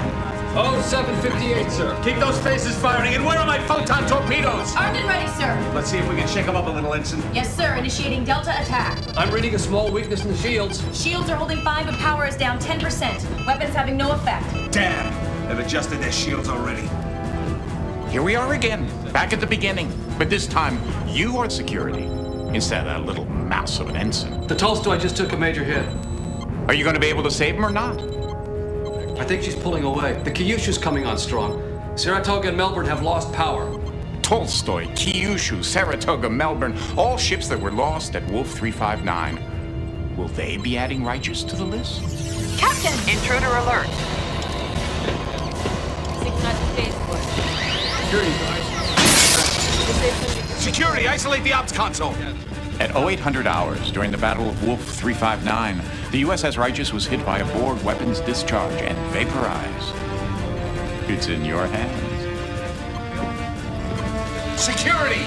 Oh, 7:58, sir. Keep those phases firing, and where are my photon torpedoes? Armed and ready, sir. Let's see if we can shake them up a little, Ensign. Yes, sir. Initiating Delta attack. I'm reading a small weakness in the shields. Shields are holding 5, but power is down 10%. Weapons having no effect. Damn! They've adjusted their shields already. Here we are again, back at the beginning. But this time, you are security, instead of that little mouse of an ensign. The Tolstoy just took a major hit. Are you going to be able to save him or not? I think she's pulling away. The Kyushu's coming on strong. Saratoga and Melbourne have lost power. Tolstoy, Kyushu, Saratoga, Melbourne, all ships that were lost at Wolf 359. Will they be adding Righteous to the list? Captain! Intruder alert. Security, isolate the ops console. At 0800 hours, during the Battle of Wolf 359, the USS Righteous was hit by a Borg weapons discharge and vaporized. It's in your hands. Security!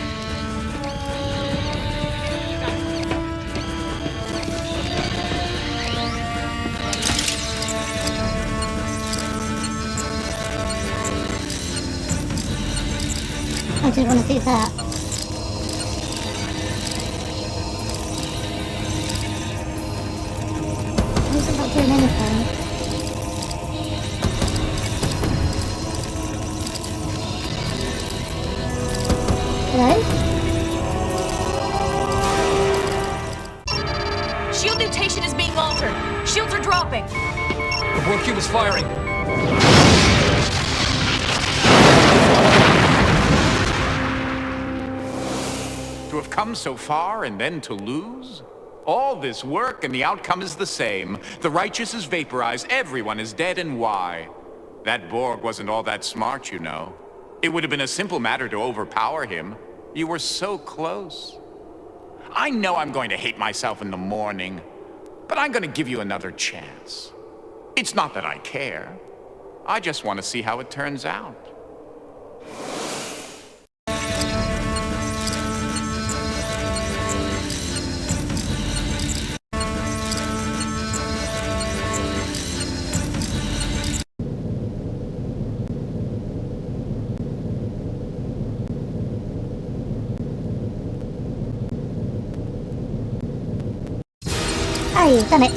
I do want to do that. Who's not doing anything? Hello? Shield mutation is being altered. Shields are dropping. The Borg cube is firing. To have come so far and then to lose? All this work and the outcome is the same. The Righteous is vaporized, everyone is dead, and why? That Borg wasn't all that smart, you know. It would have been a simple matter to overpower him. You were so close. I know I'm going to hate myself in the morning, but I'm going to give you another chance. It's not that I care. I just want to see how it turns out. Oh, you've done it.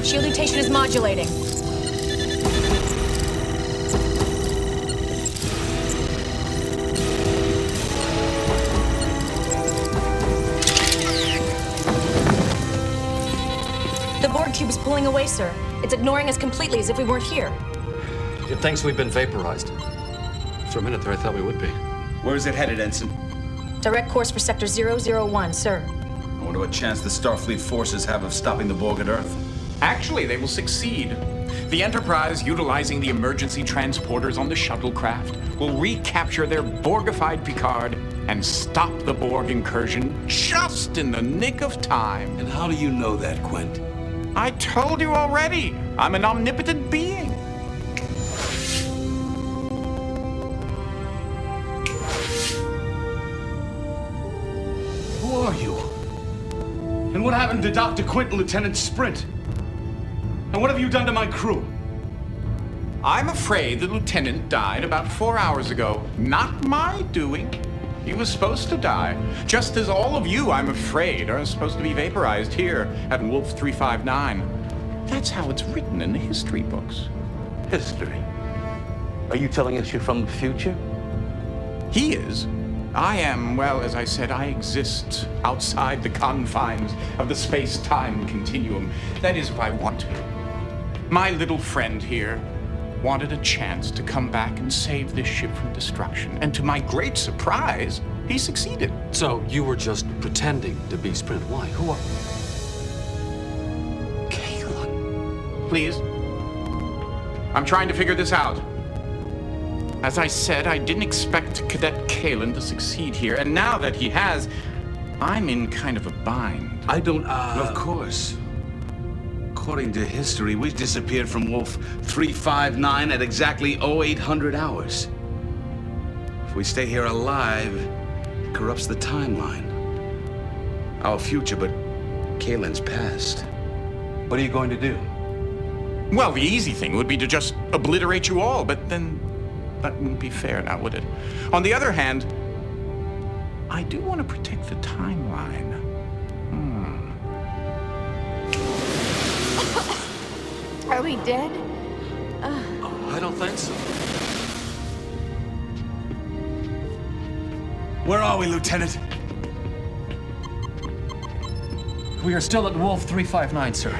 Shield mutation is modulating. The Borg cube is pulling away, sir. It's ignoring us completely as if we weren't here. It thinks we've been vaporized. For a minute there, I thought we would be. Where is it headed, Ensign? Direct course for Sector 001, sir. I wonder what chance the Starfleet forces have of stopping the Borg at Earth. Actually, they will succeed. The Enterprise, utilizing the emergency transporters on the shuttlecraft, will recapture their Borgified Picard and stop the Borg incursion just in the nick of time. And how do you know that, Quint? I told you already. I'm an omnipotent being. Who are you? And what happened to Dr. Quint and Lieutenant Sprint? And what have you done to my crew? I'm afraid the lieutenant died about 4 hours ago. Not my doing. He was supposed to die. Just as all of you, I'm afraid, are supposed to be vaporized here at Wolf 359. That's how it's written in the history books. History? Are you telling us you're from the future? He is. I am, well, as I said, I exist outside the confines of the space-time continuum. That is, if I want to. My little friend here wanted a chance to come back and save this ship from destruction. And to my great surprise, he succeeded. So you were just pretending to be Sprint. Why? Who are... Qaylan. Please. I'm trying to figure this out. As I said, I didn't expect Cadet Qaylan to succeed here, and now that he has, I'm in kind of a bind. I don't, Of course. According to history, we disappeared from Wolf 359 at exactly 0800 hours. If we stay here alive, it corrupts the timeline. Our future, but Qaylan's past. What are you going to do? Well, the easy thing would be to just obliterate you all, but then that wouldn't be fair now, would it? On the other hand, I do want to protect the timeline. Are we dead? I don't think so. Where are we, Lieutenant? We are still at Wolf 359, sir.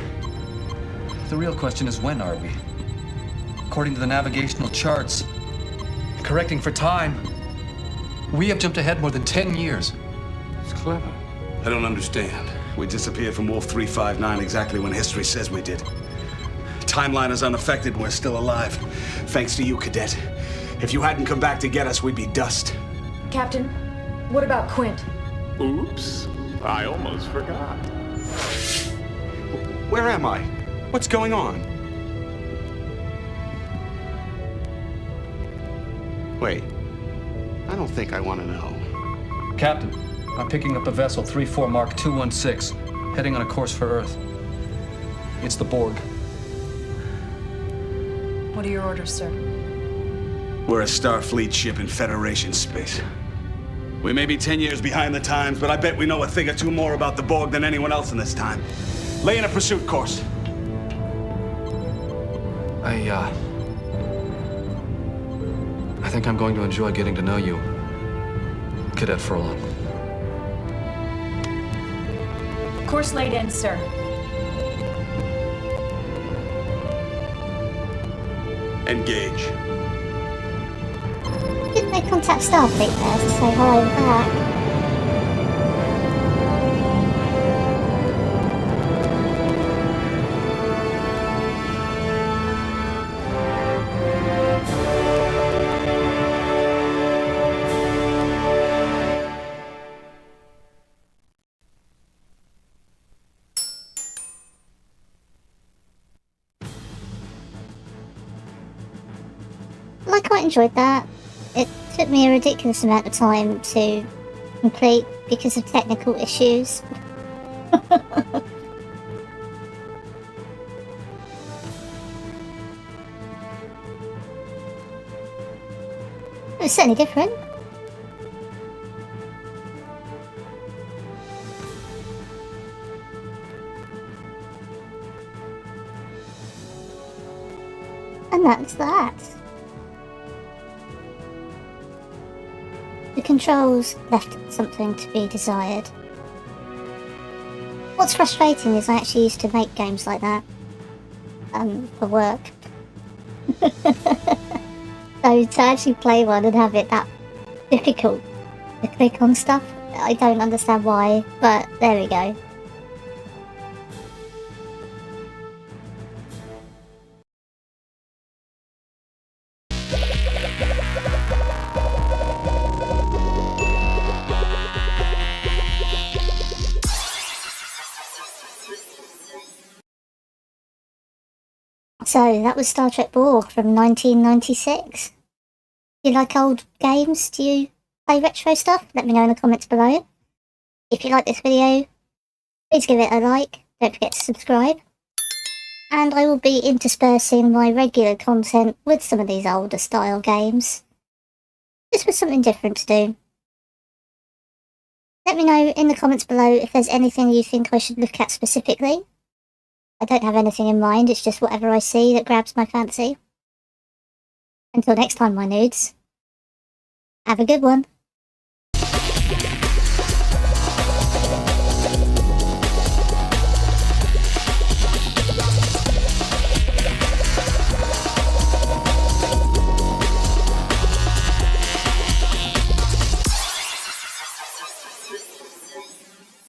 The real question is, when are we? according to the navigational charts, correcting for time, we have jumped ahead more than 10 years. It's clever. I don't understand. We disappeared from Wolf 359 exactly when history says we did. Timeline is unaffected and we're still alive. Thanks to you, Cadet. If you hadn't come back to get us, we'd be dust. Captain, what about Quint? Oops. I almost forgot. Where am I? What's going on? Wait. I don't think I want to know. Captain, I'm picking up a vessel 34 Mark 216, heading on a course for Earth. It's the Borg. What are your orders, sir? We're a Starfleet ship in Federation space. We may be 10 years behind the times, but I bet we know a thing or two more about the Borg than anyone else in this time. Lay in a pursuit course. I think I'm going to enjoy getting to know you, Cadet Furlong. Course laid in, sir. Engage. Didn't they contact Starfleet there to say hi and back? I quite enjoyed that. It took me a ridiculous amount of time to complete because of technical issues. It was certainly different. And that's that. The controls left something to be desired. What's frustrating is I actually used to make games like that for work. So to actually play one and have it that difficult to click on stuff, I don't understand why, but there we go. So that was Star Trek Borg from 1996. Do you like old games? Do you play retro stuff? Let me know in the comments below. If you like this video, please give it a like. Don't forget to subscribe. And I will be interspersing my regular content with some of these older style games. Just for something different to do. Let me know in the comments below if there's anything you think I should look at specifically. I don't have anything in mind, it's just whatever I see that grabs my fancy. Until next time, my nudes. Have a good one.